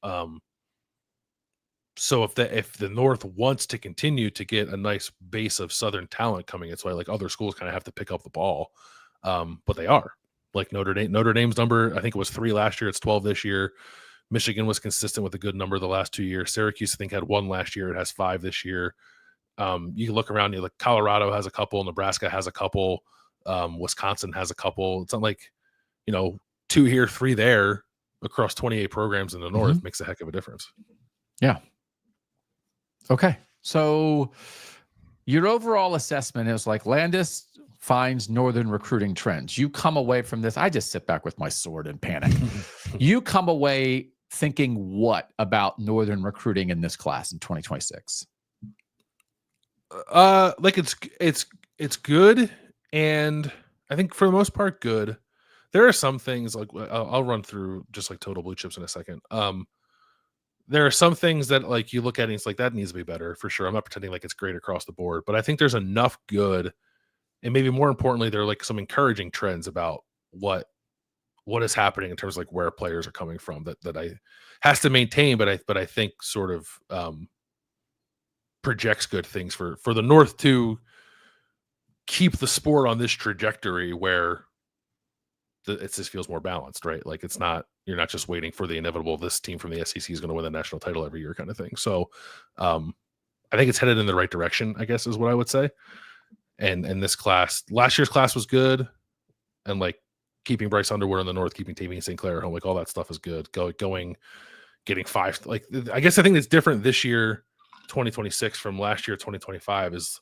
So if the North wants to continue to get a nice base of Southern talent coming its way, like other schools kind of have to pick up the ball. But they are. Like Notre Dame's number, I think it was 3 last year. It's 12 this year. Michigan was consistent with a good number the last 2 years. Syracuse, I think, had 1 last year. It has 5 this year. You can look around, like Colorado has a couple, Nebraska has a couple, Wisconsin has a couple. It's not like, 2 here, 3 there across 28 programs in the North makes a heck of a difference. Yeah. Okay. So your overall assessment is like Landis finds Northern recruiting trends. You come away from this. I just sit back with my sword and panic. You come away thinking what about Northern recruiting in this class in 2026? Like it's good, and I think for the most part good. There are some things like I'll run through just like total blue chips in a second. There are some things that like you look at and it's like that needs to be better for sure. I'm not pretending like it's great across the board, but I think there's enough good, and maybe more importantly, there are like some encouraging trends about what is happening in terms of like where players are coming from that I has to maintain, but I think sort of projects good things for the North to keep the sport on this trajectory where it just feels more balanced, right? Like you're not just waiting for the inevitable, this team from the SEC is going to win the national title every year kind of thing. So I think it's headed in the right direction, I guess is what I would say. And this class, last year's class was good. And like keeping Bryce Underwood in the North, keeping Tavian St. Clair at home, like all that stuff is good. Getting 5, like, I guess I think it's different this year, 2026 from last year, 2025 is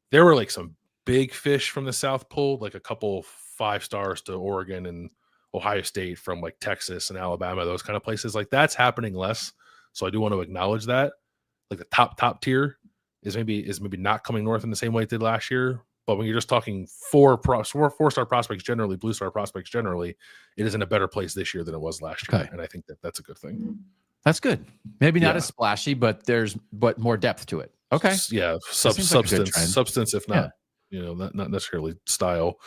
there were like some big fish from the South pulled, like a couple 5 stars to Oregon and Ohio State from like Texas and Alabama, those kind of places. Like that's happening less. So I do want to acknowledge that. Like the top tier is maybe not coming north in the same way it did last year. But when you're just talking 4-star prospects generally, blue star prospects generally, it is in a better place this year than it was last year. Okay. And I think that's a good thing. That's good. Maybe not as splashy, but more depth to it. Okay. Yeah. Substance, if not, not necessarily style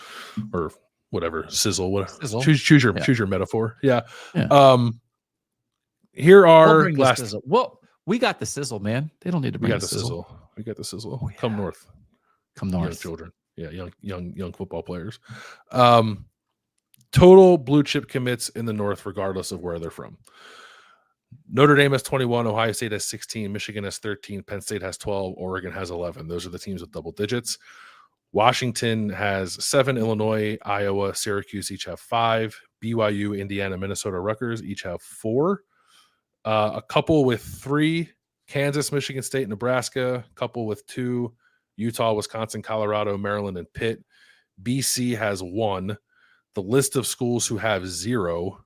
or whatever, sizzle. Sizzle. Choose your metaphor. Yeah. Here are sizzle. Well, we got the sizzle, man. They don't need to bring the sizzle. We got the sizzle. Oh, yeah. Come north. Young children. Yeah, young football players. Total blue chip commits in the North, regardless of where they're from. Notre Dame has 21, Ohio State has 16, Michigan has 13, Penn State has 12, Oregon has 11. Those are the teams with double digits. Washington has 7, Illinois, Iowa, Syracuse each have 5, BYU, Indiana, Minnesota, Rutgers each have 4. A couple with 3, Kansas, Michigan State, Nebraska. A couple with 2, Utah, Wisconsin, Colorado, Maryland, and Pitt. BC has 1. The list of schools who have 0,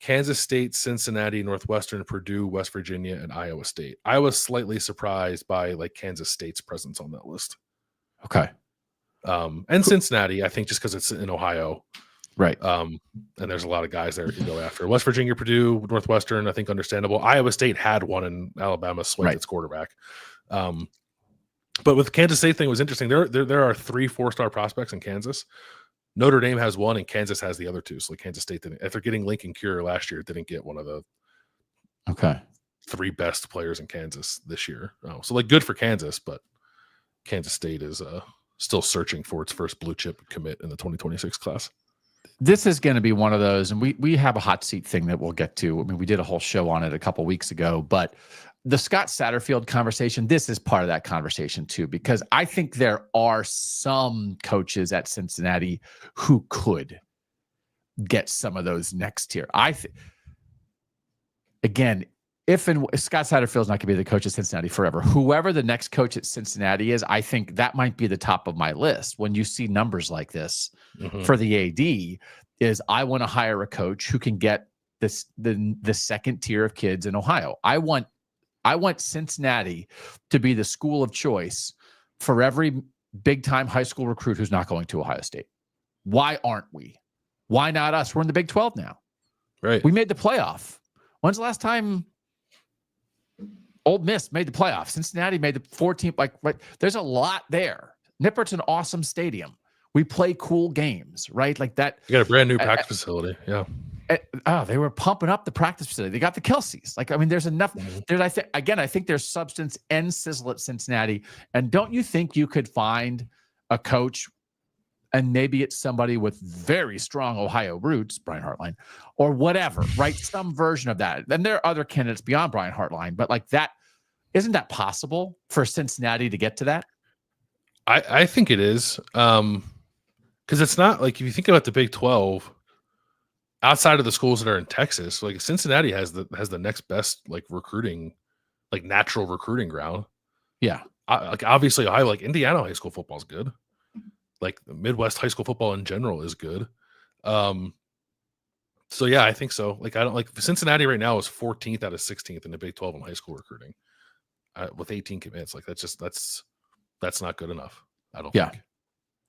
Kansas State, Cincinnati, Northwestern, Purdue, West Virginia, and Iowa State. I was slightly surprised by like Kansas State's presence on that list. Okay. And Cincinnati, I think just because it's in Ohio. Right. And there's a lot of guys there to go after. West Virginia, Purdue, Northwestern, I think understandable. Iowa State had one in Alabama swing its quarterback. But with the Kansas State thing, it was interesting. There are 3 4-star prospects in Kansas. Notre Dame has 1 and Kansas has the other 2. So like Kansas State didn't, after getting Lincoln Cure last year, didn't get one of the 3 best players in Kansas this year. So like good for Kansas, but Kansas State is still searching for its first blue chip commit in the 2026 class. This is going to be one of those, and we have a hot seat thing that we'll get to. I mean, we did a whole show on it a couple weeks ago, but the Scott Satterfield conversation, this is part of that conversation too, because I think there are some coaches at Cincinnati who could get some of those next tier. Again, if Scott Satterfield's not going to be the coach at Cincinnati forever, whoever the next coach at Cincinnati is, I think that might be the top of my list. When you see numbers like this for the AD, is I want to hire a coach who can get the second tier of kids in Ohio. I want Cincinnati to be the school of choice for every big time high school recruit who's not going to Ohio State. Why aren't we? Why not us? We're in the Big 12 now. Right. We made the playoff. When's the last time Ole Miss made the playoff? Cincinnati made the 14th. Like, there's a lot there. Nippert's an awesome stadium. We play cool games, right? Like that. You got a brand new practice facility. Yeah. They were pumping up the practice facility. They got the Kelseys. Like, I mean, there's enough. I think there's substance and sizzle at Cincinnati. And don't you think you could find a coach, and maybe it's somebody with very strong Ohio roots, Brian Hartline, or whatever, right? Some version of that. And there are other candidates beyond Brian Hartline, but like that, isn't that possible for Cincinnati to get to that? I think it is. Because it's not like, if you think about the Big 12, outside of the schools that are in Texas, like Cincinnati has the next best like recruiting, like natural recruiting ground. Yeah. Like obviously Ohio, like Indiana high school football is good. Like the Midwest high school football in general is good. So yeah, I think so. Like, I don't like Cincinnati right now is 14th out of 16th in the Big 12 in high school recruiting, with 18 commits. Like that's not good enough. I don't think.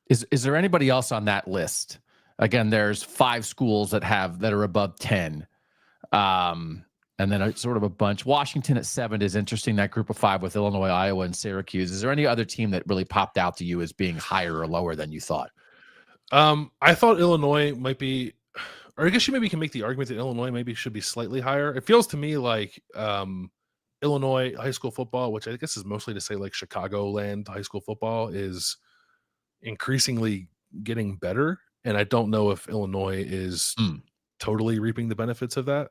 Is there anybody else on that list? Again, there's 5 schools that are above 10. And then sort of a bunch. Washington at 7 is interesting. That group of 5 with Illinois, Iowa, and Syracuse. Is there any other team that really popped out to you as being higher or lower than you thought? I thought Illinois might be, or I guess you maybe can make the argument that Illinois maybe should be slightly higher. It feels to me like Illinois high school football, which I guess is mostly to say like Chicagoland high school football, is increasingly getting better. And I don't know if Illinois is totally reaping the benefits of that.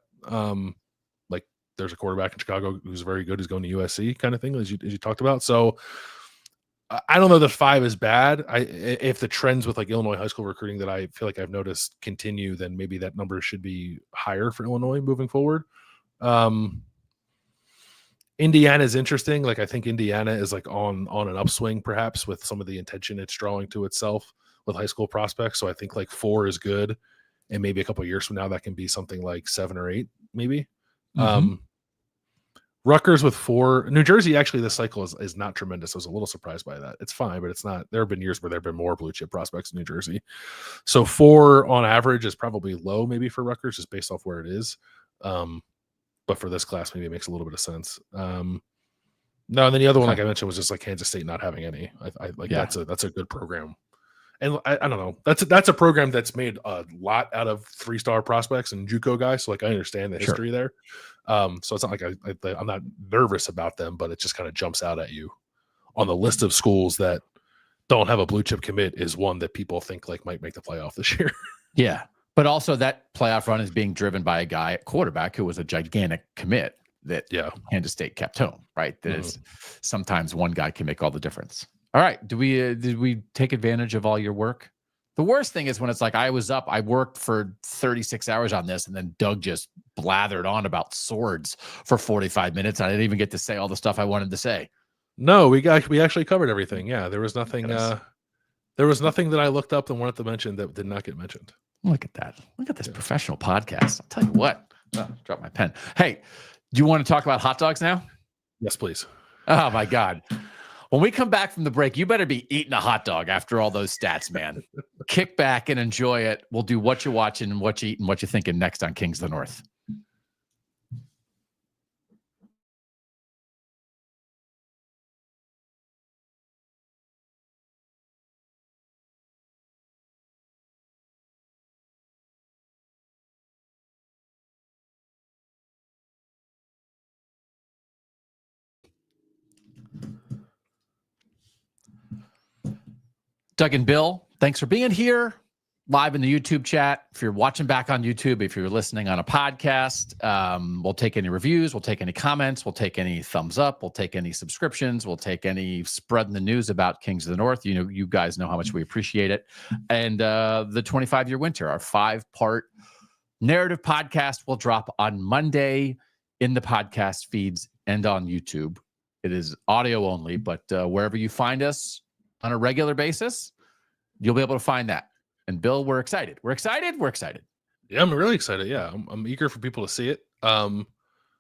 Like there's a quarterback in Chicago who's very good, who's going to USC kind of thing, as you talked about. So I don't know that 5 is bad. If the trends with like Illinois high school recruiting that I feel like I've noticed continue, then maybe that number should be higher for Illinois moving forward. Indiana is interesting. Like I think Indiana is like on an upswing, perhaps, with some of the attention it's drawing to itself with high school prospects. So I think like 4 is good, and maybe a couple of years from now that can be something like 7 or 8, maybe. Rutgers with 4. New Jersey, actually, this cycle is not tremendous. I was a little surprised by that. It's fine, but it's not. There have been years where there have been more blue chip prospects in New Jersey. So 4 on average is probably low, maybe for Rutgers, just based off where it is. But for this class, maybe it makes a little bit of sense. No, and then the other one, like I mentioned, was just like Kansas State not having any. That's a good program. And I don't know. That's a program that's made a lot out of 3-star prospects and JUCO guys. So like I understand the history there. So it's not like I'm not nervous about them, but it just kind of jumps out at you on the list of schools that don't have a blue chip commit is one that people think like might make the playoff this year. Yeah, but also that playoff run is being driven by a guy at quarterback who was a gigantic commit that Kansas State kept home. Right, that is sometimes one guy can make all the difference. All right. Did we take advantage of all your work? The worst thing is when it's like I was up, I worked for 36 hours on this, and then Doug just blathered on about swords for 45 minutes. I didn't even get to say all the stuff I wanted to say. No, we actually covered everything. Yeah, there was nothing. There was nothing that I looked up and wanted to mention that did not get mentioned. Look at that. Look at this professional podcast. I'll tell you what. Oh, drop my pen. Hey, do you want to talk about hot dogs now? Yes, please. Oh my God. When we come back from the break, you better be eating a hot dog after all those stats, man. Kick back and enjoy it. We'll do what you're watching and what you eating, what you're thinking next on Kings of the North. Doug and Bill, thanks for being here live in the YouTube chat. If you're watching back on YouTube, if you're listening on a podcast, we'll take any reviews, we'll take any comments, we'll take any thumbs up, we'll take any subscriptions, we'll take any spreading the news about Kings of the North. You know, you guys know how much we appreciate it. And the 25-year winter, our 5-part narrative podcast will drop on Monday. in the podcast feeds and on YouTube. It is audio only, but wherever you find us on a regular basis, you'll be able to find that. And Bill, we're excited. We're excited. We're excited. Yeah, I'm really excited. Yeah, I'm eager for people to see it.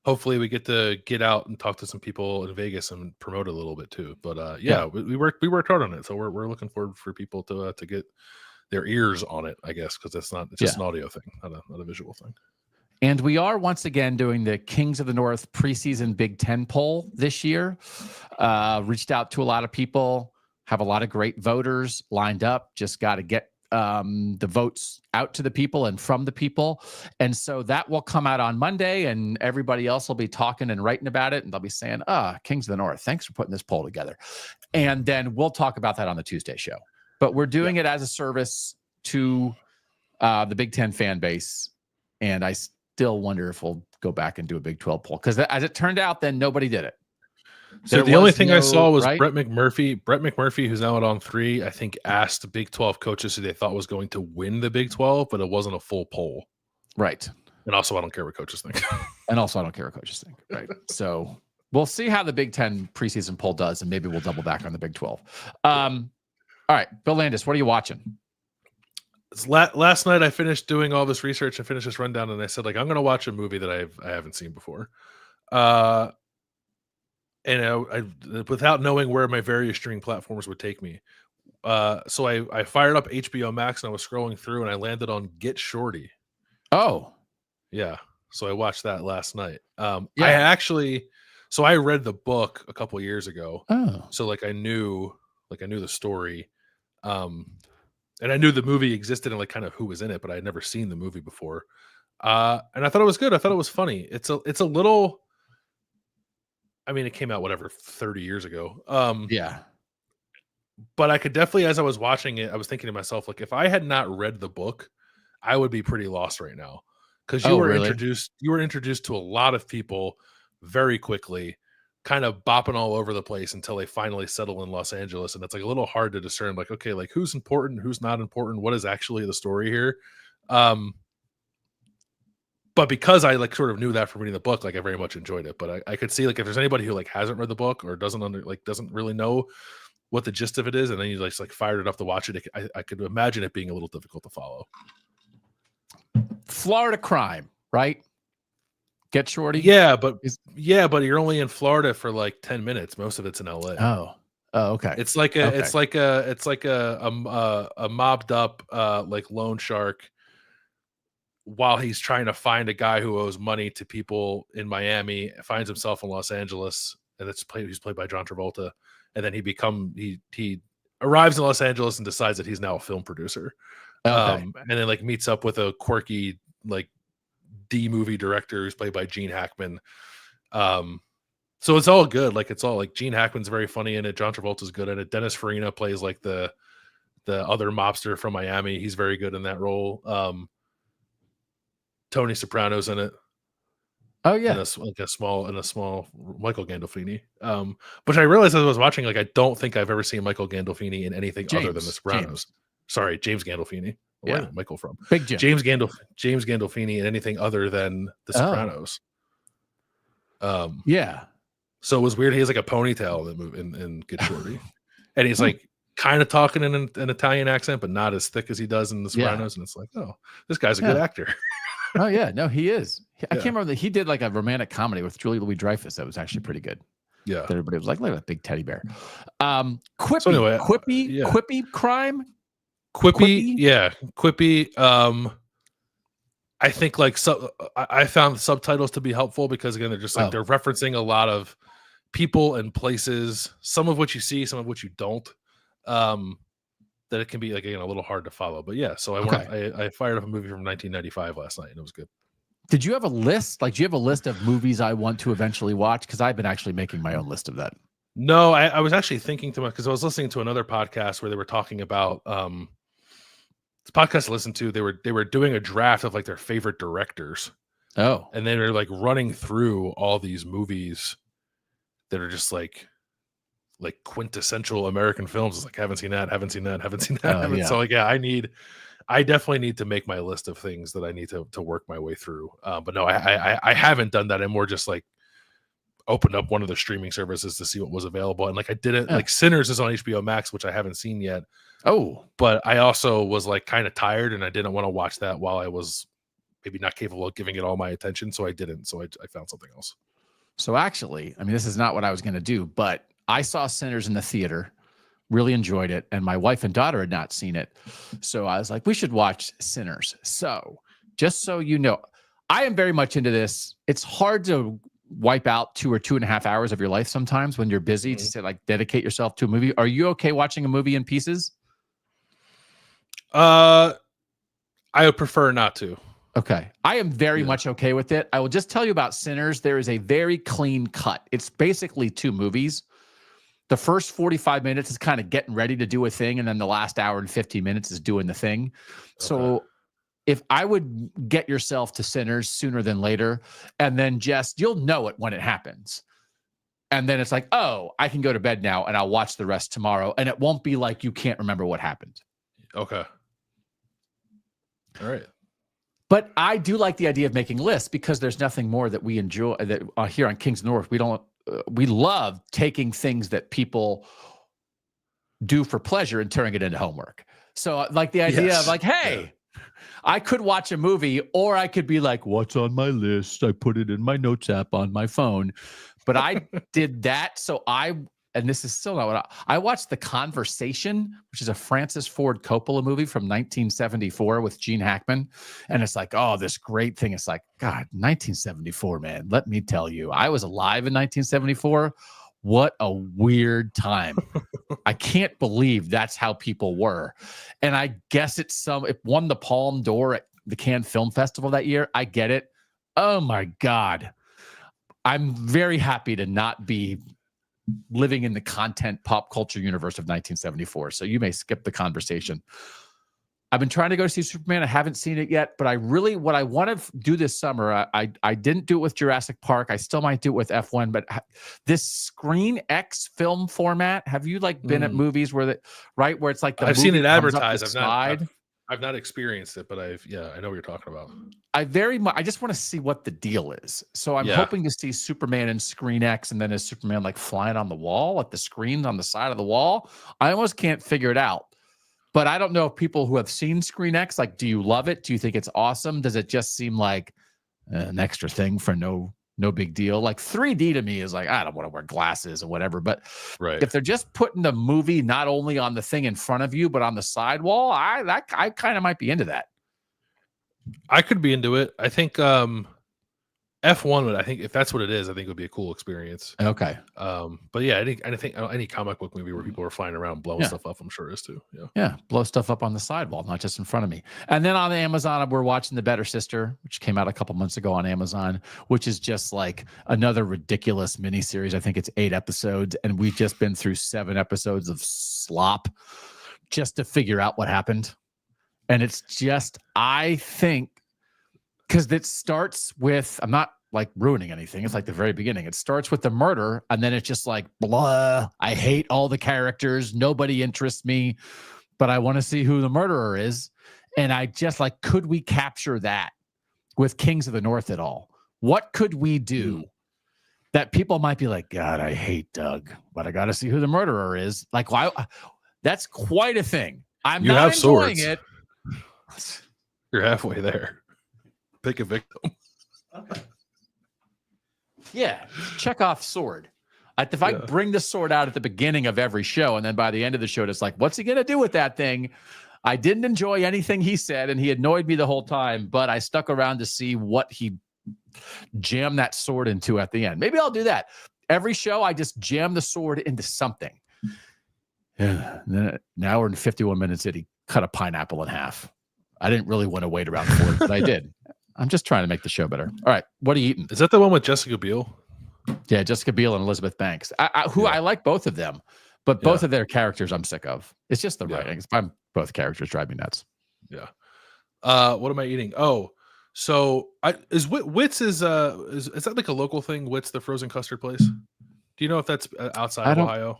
Hopefully we get to get out and talk to some people in Vegas and promote it a little bit too. But yeah, we worked hard on it, so we're looking forward for people to get their ears on it, I guess, because it's just an audio thing, not a visual thing. And we are once again doing the Kings of the North preseason Big Ten poll this year. Reached out to a lot of people, have a lot of great voters lined up. Just got to get the votes out to the people and from the people. And so that will come out on Monday, and everybody else will be talking and writing about it. And they'll be saying, Kings of the North, thanks for putting this poll together. And then we'll talk about that on the Tuesday show. But we're doing it as a service to the Big Ten fan base. And I still wonder if we'll go back and do a Big 12 poll, because as it turned out, then nobody did it. So the only thing I saw was Brett McMurphy. Brett McMurphy, who's now out on 3, I think asked the Big 12 coaches who they thought was going to win the Big 12, but it wasn't a full poll. Right. And also, I don't care what coaches think. Right. So we'll see how the Big 10 preseason poll does, and maybe we'll double back on the Big 12. All right, Bill Landis, what are you watching? Last night I finished doing all this research. I finished this rundown, and I said, I'm going to watch a movie that I haven't seen before. And I without knowing where my various streaming platforms would take me. So I fired up HBO Max, and I was scrolling through, and I landed on Get Shorty. Oh. Yeah. So I watched that last night. Yeah. I read the book a couple years ago. Oh. So I knew the story. And I knew the movie existed and kind of who was in it, but I had never seen the movie before. And I thought it was good. I thought it was funny. It's a little, I mean, it came out 30 years ago. Yeah. But I could definitely, as I was watching it, I was thinking to myself, if I had not read the book, I would be pretty lost right now. Because you were introduced to a lot of people very quickly, kind of bopping all over the place until they finally settle in Los Angeles. And it's a little hard to discern, who's important, who's not important, what is actually the story here. But because I sort of knew that from reading the book, I very much enjoyed it. But I could see if there's anybody who hasn't read the book or doesn't really know what the gist of it is, and then you fired it up to watch it, I could imagine it being a little difficult to follow. Florida crime, right? Get Shorty. Yeah, but you're only in Florida for 10 minutes. Most of it's in LA. Oh, okay. It's like a mobbed up loan shark, while he's trying to find a guy who owes money to people in Miami, finds himself in Los Angeles, and he's played by John Travolta. And then he arrives in Los Angeles and decides that he's now a film producer. Okay. And then meets up with a quirky D movie director who's played by Gene Hackman. So it's all good. It's all Gene Hackman's very funny in it. John Travolta's good in it. Dennis Farina plays the other mobster from Miami. He's very good in that role. Tony Soprano's in it. Oh yeah, in a small Michael Gandolfini. Which I realized as I was watching, I don't think I've ever seen Michael Gandolfini in anything other than The Sopranos. Sorry, James Gandolfini. Where did Michael from? Big Jim. James Gandolfini in anything other than The Sopranos. Yeah. So it was weird. He has a ponytail in Get Shorty, and he's kind of talking in an Italian accent, but not as thick as he does in The Sopranos. And it's this guy's a good actor. Oh yeah, no, he is. I can't remember that he did a romantic comedy with Julie Louis-Dreyfus that was actually pretty good. Yeah, that everybody was look at that big teddy bear. Quippy, so anyway, Quippy crime. Quippy. I think I found the subtitles to be helpful because again they're just they're referencing a lot of people and places, some of which you see, some of which you don't. That it can be a little hard to follow, but yeah. So I fired up a movie from 1995 last night, and it was good. Did you have a list? Do you have a list of movies I want to eventually watch? Because I've been actually making my own list of that. No, I was actually thinking because I was listening to another podcast where they were talking about this podcast I listened to. They were doing a draft of their favorite directors. Oh, and they were running through all these movies that are just like quintessential American films. It's like, haven't seen that, haven't seen that, haven't seen that. Yeah. So like, yeah, I definitely need to make my list of things that I need to work my way through. But no, I haven't done that. I'm more just like opened up one of the streaming services to see what was available. And like, I didn't like Sinners is on HBO Max, which I haven't seen yet. Oh, but I also was like kind of tired and I didn't want to watch that while I was maybe not capable of giving it all my attention. So I didn't. So I found something else. so actually, I mean, this is not what I was going to do, but I saw Sinners in the theater, really enjoyed it. And my wife and daughter had not seen it. So I was like, we should watch Sinners. So just so you know, I am very much into this. It's hard to wipe out 2 or 2.5 hours of your life sometimes when you're busy to say, like, dedicate yourself to a movie. Are you okay watching a movie in pieces? I would prefer not to. Okay. I am very much okay with it. I will just tell you about Sinners. There is a very clean cut. It's basically 2 movies. The first 45 minutes is kind of getting ready to do a thing, and then the last hour and 50 minutes is doing the thing. So if I would get yourself to Sinners sooner than later, and then just, you'll know it when it happens. And then it's like, oh, I can go to bed now and I'll watch the rest tomorrow. And it won't be like you can't remember what happened. Okay. All right. But I do like the idea of making lists because there's nothing more that we enjoy that here on Kings of the North. We love taking things that people do for pleasure and turning it into homework. So like the idea of like, hey, I could watch a movie, or I could be like, what's on my list? I put it in my notes app on my phone. But I did that. So and this is still not what I watched The Conversation, which is a Francis Ford Coppola movie from 1974 with Gene Hackman. And it's like, oh, this great thing. It's like, God, 1974, man. Let me tell you, I was alive in 1974. What a weird time. I can't believe that's how people were. And I guess it won the Palme d'Or at the Cannes Film Festival that year. I get it. Oh my God. I'm very happy to not be living in the content pop culture universe of 1974. So you may skip The Conversation. I've been trying to go see Superman. I haven't seen it yet, but what I want to do this summer, I didn't do it with Jurassic Park. I still might do it with F1, but this Screen X film format, have you like been at movies where where it's like I've seen it advertised. I've not experienced it, but I know what you're talking about. I just want to see what the deal is. So I'm hoping to see Superman in Screen X, and then is Superman like flying on the wall, like the screen's on the side of the wall? I almost can't figure it out. But I don't know if people who have seen Screen X, like, do you love it? Do you think it's awesome? Does it just seem like an extra thing for no big deal? Like 3D to me is like, I don't want to wear glasses or whatever. But if they're just putting the movie not only on the thing in front of you, but on the sidewall, I kind of might be into that. I could be into it. I think F1 would, I think if that's what it is, I think it would be a cool experience. Okay. But yeah, I think any comic book movie where people are flying around blowing stuff up, I'm sure is too. Yeah. Blow stuff up on the sidewall, not just in front of me. And then on Amazon, we're watching The Better Sister, which came out a couple months ago on Amazon, which is just like another ridiculous miniseries. I think it's 8 episodes, and we've just been through 7 episodes of slop just to figure out what happened. And it's just, I think, because it starts with, I'm not like ruining anything. It's like the very beginning. It starts with the murder, and then it's just like, blah. I hate all the characters. Nobody interests me, but I want to see who the murderer is. And I just like, could we capture that with Kings of the North at all? What could we do that people might be like, God, I hate Doug, but I got to see who the murderer is? Like, why? That's quite a thing. You not have enjoying swords. it. You're halfway there. Pick a victim. Yeah, Chekhov's sword. If I bring the sword out at the beginning of every show, and then by the end of the show, it's like, what's he going to do with that thing? I didn't enjoy anything he said, and he annoyed me the whole time, but I stuck around to see what he jammed that sword into at the end. Maybe I'll do that. Every show, I just jam the sword into something. Yeah. Now we're in 51 minutes in, he cut a pineapple in half. I didn't really want to wait around for it, but I did. I'm just trying to make the show better. All right. What are you eating? Is that the one with Jessica Biel? Yeah, Jessica Biel and Elizabeth Banks. I like both of them, but both of their characters I'm sick of. It's just the writing. Both characters drive me nuts. Yeah. What am I eating? Oh, so Wits is that like a local thing? Wits, the frozen custard place? Do you know if that's outside of Ohio?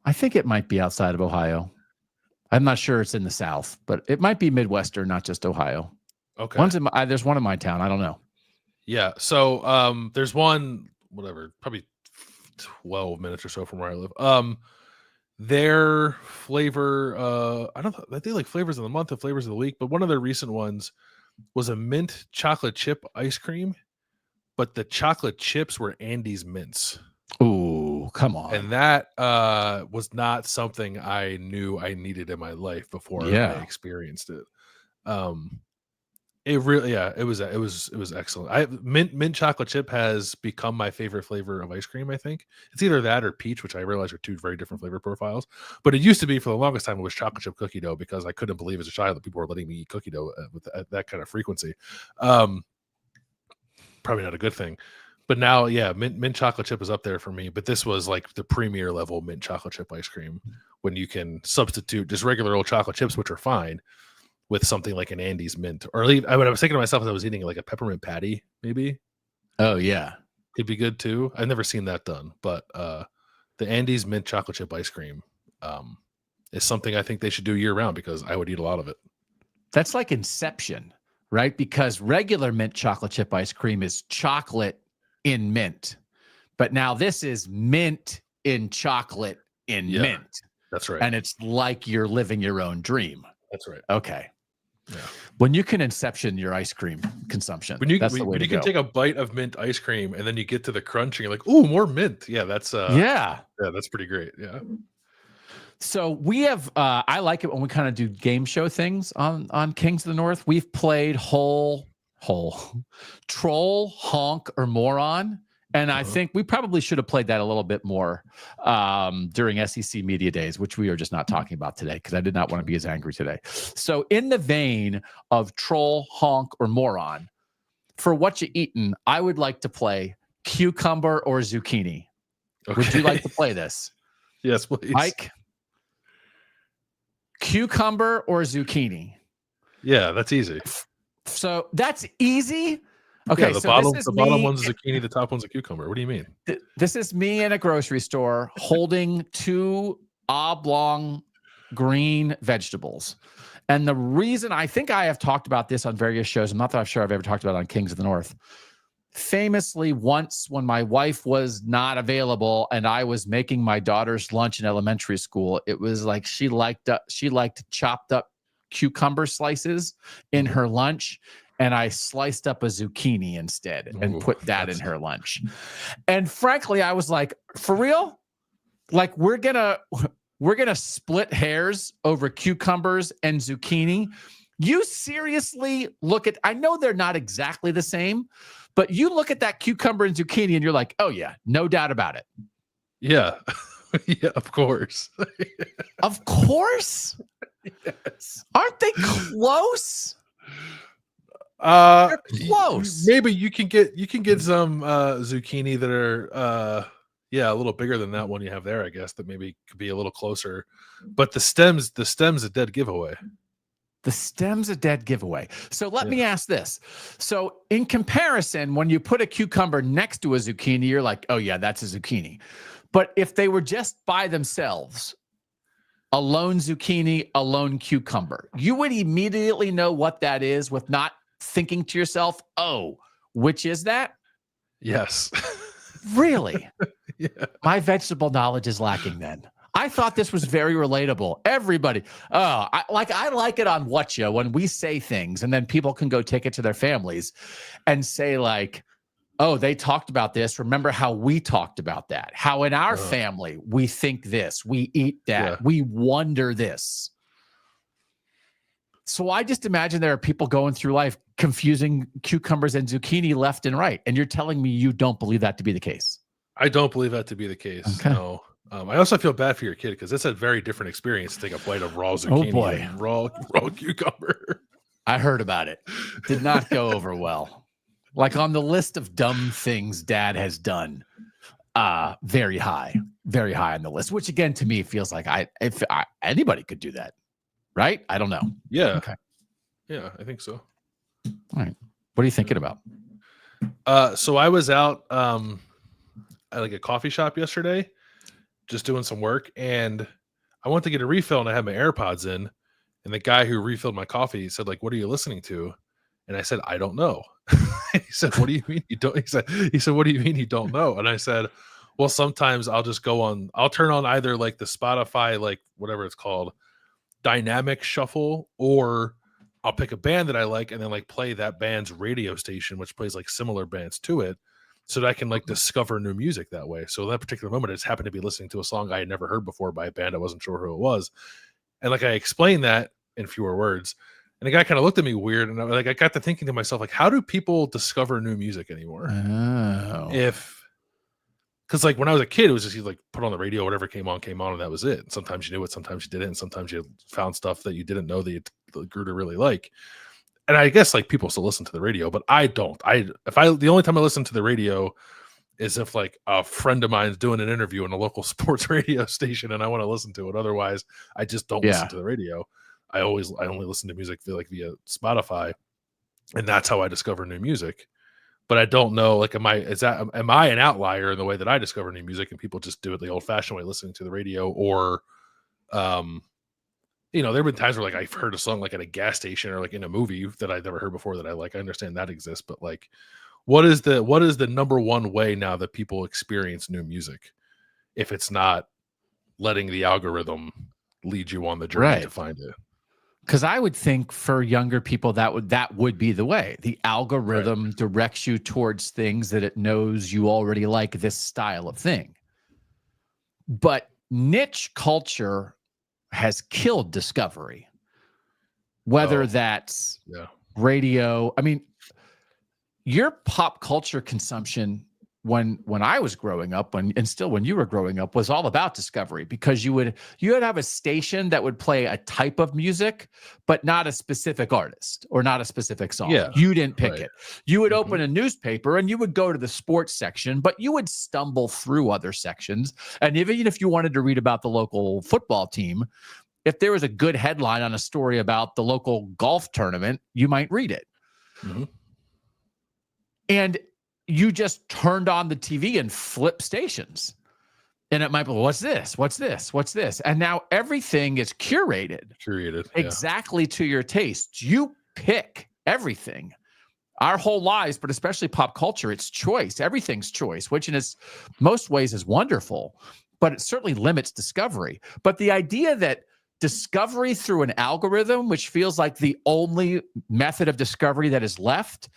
I think it might be outside of Ohio. I'm not sure it's in the South, but it might be Midwestern, not just Ohio. Okay. There's one in my town. I don't know. Yeah. So there's one, whatever, probably 12 minutes or so from where I live. Their flavor, I think like flavors of the month and flavors of the week, but one of their recent ones was a mint chocolate chip ice cream, but the chocolate chips were Andes mints. Ooh, come on. And that was not something I knew I needed in my life before I experienced it. It really, it was excellent. Mint chocolate chip has become my favorite flavor of ice cream. I think it's either that or peach, which I realize are two very different flavor profiles. But it used to be for the longest time it was chocolate chip cookie dough, because I couldn't believe as a child that people were letting me eat cookie dough at that kind of frequency. Probably not a good thing. But now, mint chocolate chip is up there for me. But this was like the premier level mint chocolate chip ice cream, when you can substitute just regular old chocolate chips, which are fine, with something like an Andes mint. Or I was thinking to myself as I was eating like a peppermint patty, maybe. Oh yeah, it'd be good too. I've never seen that done, but the Andes mint chocolate chip ice cream is something I think they should do year round, because I would eat a lot of it. That's like Inception, right? Because regular mint chocolate chip ice cream is chocolate in mint, but now this is mint in chocolate in mint. That's right. And it's like you're living your own dream. That's right. Okay. Yeah. When you can Inception your ice cream consumption, that's the way to go. You can take a bite of mint ice cream and then you get to the crunch and you're like, "Ooh, more mint." Yeah, that's that's pretty great. Yeah. So we have I like it when we kind of do game show things on Kings of the North. We've played whole troll, honk, or moron. And I think we probably should have played that a little bit more during SEC Media Days, which we are just not talking about today, because I did not want to be as angry today. So in the vein of troll, honk, or moron, for Whatcha Eatin', I would like to play cucumber or zucchini. Okay. Would you like to play this? Yes, please. Mike? Cucumber or zucchini? Yeah, that's easy. So that's easy? Okay, the bottom one's a zucchini, the top one's a cucumber. What do you mean? This is me in a grocery store holding two oblong green vegetables. And the reason, I think I have talked about this on various shows, I'm not that I'm sure I've ever talked about it on Kings of the North. Famously, once when my wife was not available and I was making my daughter's lunch in elementary school, it was like she liked chopped up cucumber slices in her lunch. And I sliced up a zucchini instead and put that in her lunch. And frankly, I was like, for real? Like we're gonna split hairs over cucumbers and zucchini? You seriously look at, I know they're not exactly the same, but you look at that cucumber and zucchini and you're like, oh yeah, no doubt about it. Yeah. Yeah, of course. Of course? Yes. Aren't they close? They're close. Maybe you can get some zucchini that are a little bigger than that one you have there, I guess, that maybe could be a little closer. But the stem's a dead giveaway. The stem's a dead giveaway. So let me ask this. So in comparison, when you put a cucumber next to a zucchini, you're like, oh yeah, that's a zucchini. But if they were just by themselves, a lone zucchini, a lone cucumber, you would immediately know what that is with not thinking to yourself, oh, which is that? Yes. Really? Yeah. My vegetable knowledge is lacking then. I thought this was very relatable. Everybody, I like it on Whatcha when we say things and then people can go take it to their families and say like, oh, they talked about this. Remember how we talked about that? How in our family, we think this, we eat that, we wonder this. So I just imagine there are people going through life confusing cucumbers and zucchini left and right. And you're telling me you don't believe that to be the case? I don't believe that to be the case. Okay. No. I also feel bad for your kid because it's a very different experience to take a bite of raw zucchini and raw cucumber. I heard about it. Did not go over well. Like on the list of dumb things Dad has done, very high on the list. Which again, to me, feels like if anybody could do that, right? I don't know. Yeah. Okay. Yeah, I think so. All right. What are you thinking about? So I was out at like a coffee shop yesterday. just doing some work, and I went to get a refill, and I had my AirPods in, and the guy who refilled my coffee said, like, "What are you listening to?" And I said, "I don't know." He said, "What do you mean you don't?" He said, "What do you mean you don't know?" And I said, "Well, sometimes I'll turn on either like the Spotify, like whatever it's called, dynamic shuffle, or I'll pick a band that I like and then like play that band's radio station, which plays like similar bands to it, so that I can like discover new music that way." So that particular moment, I just happened to be listening to a song I had never heard before by a band I wasn't sure who it was. And like I explained that in fewer words. And the guy kind of looked at me weird. And I got to thinking to myself, like, how do people discover new music anymore? Oh. Because like when I was a kid, it was just you like put on the radio, whatever came on, and that was it. And sometimes you knew it, sometimes you didn't, and sometimes you found stuff that you didn't know that you grew to really like. And I guess like people still listen to the radio, but I don't. The only time I listen to the radio is if like a friend of mine's doing an interview on a local sports radio station and I want to listen to it. Otherwise, I just don't listen to the radio. I only listen to music via Spotify, and that's how I discover new music. But I don't know, like, am I an outlier in the way that I discover new music, and people just do it the old fashioned way, listening to the radio? Or, there have been times where like I've heard a song like at a gas station or like in a movie that I've never heard before that I like. I understand that exists, but like, what is the number one way now that people experience new music, if it's not letting the algorithm lead you on the journey to find it? Because I would think for younger people that would be the way. The algorithm directs you towards things that it knows you already like this style of thing. But niche culture has killed discovery. Whether that's radio. I mean, your pop culture consumption when I was growing up, and still when you were growing up, was all about discovery, because you would have a station that would play a type of music, but not a specific artist or not a specific song. Yeah, you didn't pick it. You would open a newspaper and you would go to the sports section, but you would stumble through other sections. And even if you wanted to read about the local football team, if there was a good headline on a story about the local golf tournament, you might read it. Mm-hmm. And you just turned on the TV and flipped stations. And it might be, what's this? What's this? What's this? And now everything is curated exactly to your taste. You pick everything. Our whole lives, but especially pop culture, it's choice. Everything's choice, which in its most ways is wonderful, but it certainly limits discovery. But the idea that discovery through an algorithm, which feels like the only method of discovery that is left,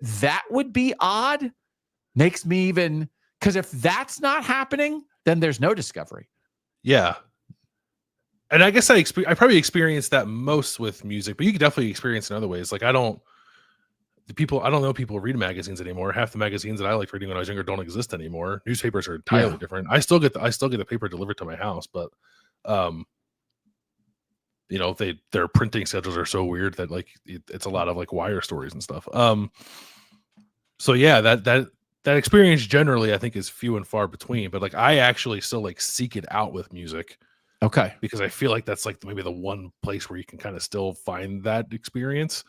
that would be odd, makes me even, because if that's not happening, then there's no discovery. Yeah. And I guess I probably experienced that most with music, but you could definitely experience in other ways. Like I don't know people read magazines anymore. Half the magazines that I liked reading when I was younger don't exist anymore. Newspapers are entirely different. I still get the paper delivered to my house, but their printing schedules are so weird that like it's a lot of like wire stories and stuff. So yeah, that experience generally I think is few and far between, but like I actually still like seek it out with music. Okay. Because I feel like that's like maybe the one place where you can kind of still find that experience.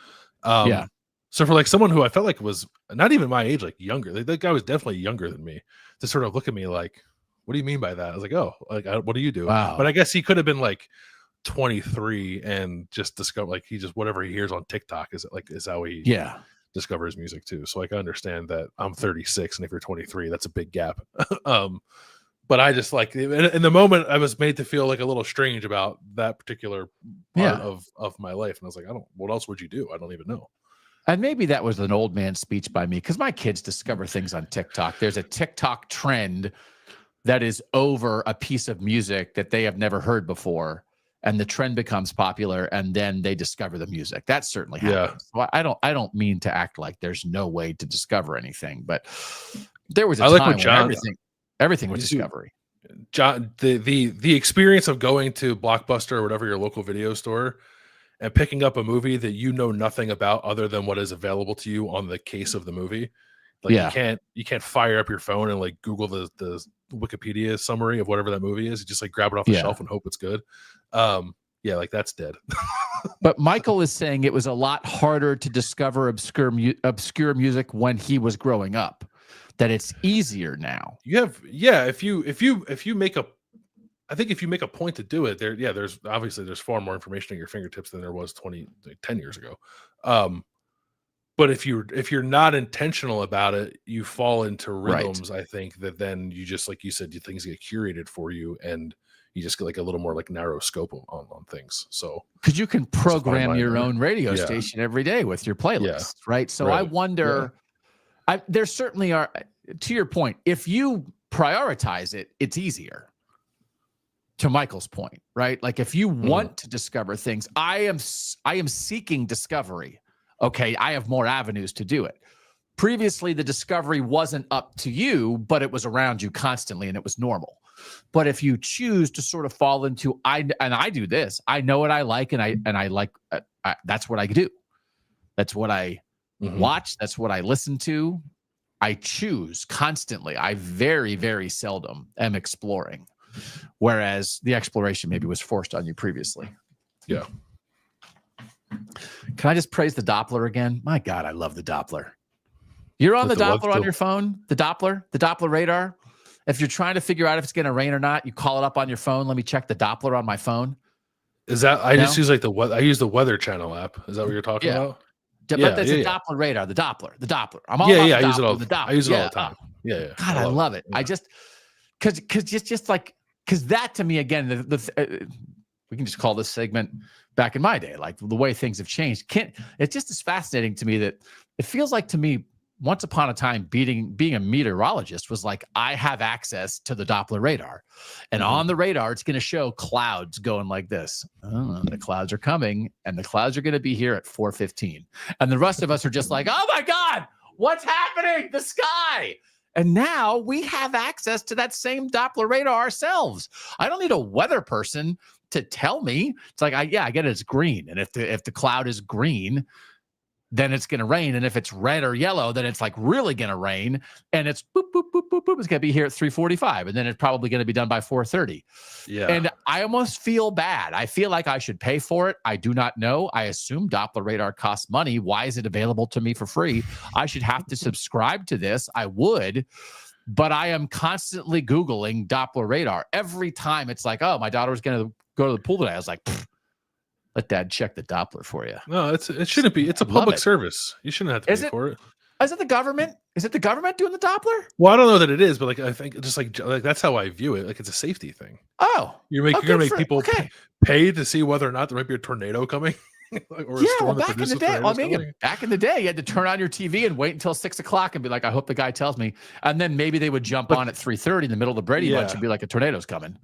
So for like someone who I felt like was not even my age, like younger, that guy was definitely younger than me, to sort of look at me like, what do you mean by that? I was like, oh, like, what do you do? Wow. But I guess he could have been like 23 and just discover, like, he just, whatever he hears on TikTok is how he discovers music too. So like, I understand that I'm 36, and if you're 23, that's a big gap. But I just like in the moment I was made to feel like a little strange about that particular part of my life. And I was like, what else would you do? I don't even know. And maybe that was an old man speech by me, because my kids discover things on TikTok. There's a TikTok trend that is over a piece of music that they have never heard before, and the trend becomes popular, and then they discover the music. That certainly happens. Well, I don't mean to act like there's no way to discover anything, but there was a time when everything was discovery. John, the experience of going to Blockbuster or whatever your local video store and picking up a movie that you know nothing about other than what is available to you on the case of the movie. Like you can't fire up your phone and like Google the Wikipedia summary of whatever that movie is. You just like grab it off the shelf and hope it's good. Like that's dead. But Michael is saying it was a lot harder to discover obscure music when he was growing up, that it's easier now. If you make a I think if you make a point to do it, there's far more information at your fingertips than there was 10 years ago. But if you're not intentional about it, you fall into rhythms. I think that then you just, like you said, things get curated for you, and you just get like a little more like narrow scope on things. So because you can program your own radio station every day with your playlist, right? So I wonder, there certainly are, to your point, if you prioritize it, it's easier. To Michael's point, right? Like if you want to discover things, I am seeking discovery. Okay, I have more avenues to do it. Previously, the discovery wasn't up to you, but it was around you constantly, and it was normal. But if you choose to sort of fall into, I do this, I know what I like, and I like, that's what I do. That's what I watch. That's what I listen to. I choose constantly. I very, very seldom am exploring, whereas the exploration maybe was forced on you previously. Yeah. Can I just praise the Doppler again? My God, I love the Doppler. You're on the Doppler on your phone, the Doppler radar. If you're trying to figure out if it's going to rain or not, you call it up on your phone. Let me check the Doppler on my phone. Is that, I just use like I use the Weather Channel app. Is that what you're talking about? But that's a Doppler radar, the Doppler. I'm all about the I use it all. The Doppler. I use it all the time. Yeah. God, I love it. Yeah. I just, because that to me, again, we can just call this segment back in my day, like the way things have changed. It's just as fascinating to me that it feels like to me, once upon a time, being a meteorologist was like, I have access to the Doppler radar. And on the radar, it's going to show clouds going like this. Oh, the clouds are coming, and the clouds are going to be here at 4:15. And the rest of us are just like, oh my God, what's happening? The sky. And now we have access to that same Doppler radar ourselves. I don't need a weather person to tell me. It's like, I get it. It's green. And if the cloud is green, then it's going to rain. And if it's red or yellow, then it's like really going to rain. And it's boop, boop, boop, boop, boop. It's going to be here at 3:45. And then it's probably going to be done by 4:30. Yeah. And I almost feel bad. I feel like I should pay for it. I do not know. I assume Doppler radar costs money. Why is it available to me for free? I should have to subscribe to this. I would. But I am constantly Googling Doppler radar. Every time it's like, oh, my daughter was going to go to the pool today. I was like, let Dad check the Doppler for you. No, it shouldn't be. It's a public service. You shouldn't have to pay for it. Is it the government? Is it the government doing the Doppler? Well, I don't know that it is, but like I think just like that's how I view it. Like it's a safety thing. Oh, you're gonna make people pay to see whether or not there might be a tornado coming. Or back in the day, back in the day, you had to turn on your TV and wait until 6 o'clock and be like, I hope the guy tells me. And then maybe they would jump on at 3:30 in the middle of the Brady Bunch and be like, a tornado's coming.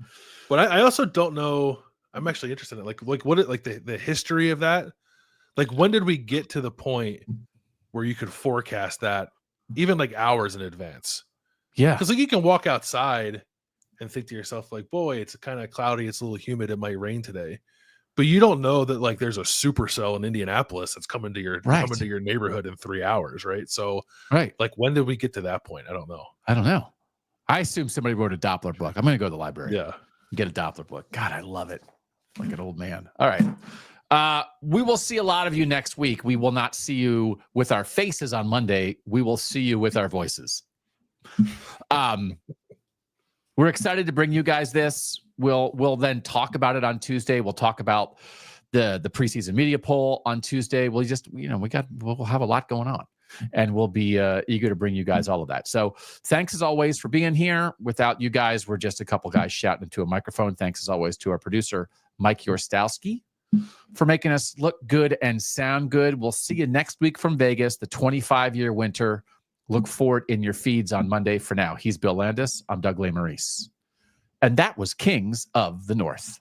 But I also don't know. I'm actually interested in like what it like the history of that. Like when did we get to the point where you could forecast that even like hours in advance? Yeah, because like you can walk outside and think to yourself like, boy, it's kind of cloudy, it's a little humid, it might rain today. But you don't know that like there's a supercell in Indianapolis that's coming to your neighborhood in 3 hours, right? So like when did we get to that point? I don't know. I assume somebody wrote a Doppler book. I'm going to go to the library. Yeah, get a Doppler book. God, I love it. Like an old man. All right. We will see a lot of you next week. We will not see you with our faces on Monday. We will see you with our voices. We're excited to bring you guys this. We'll then talk about it on Tuesday. We'll talk about the preseason media poll on Tuesday. We'll just, we'll have a lot going on, and we'll be eager to bring you guys all of that. So thanks as always for being here. Without you guys, we're just a couple guys shouting into a microphone. Thanks as always to our producer, Mike Yorstowski, for making us look good and sound good. We'll see you next week from Vegas, the 25-year winter. Look for it in your feeds on Monday. For now, he's Bill Landis. I'm Doug Lesmerises. And that was Kings of the North.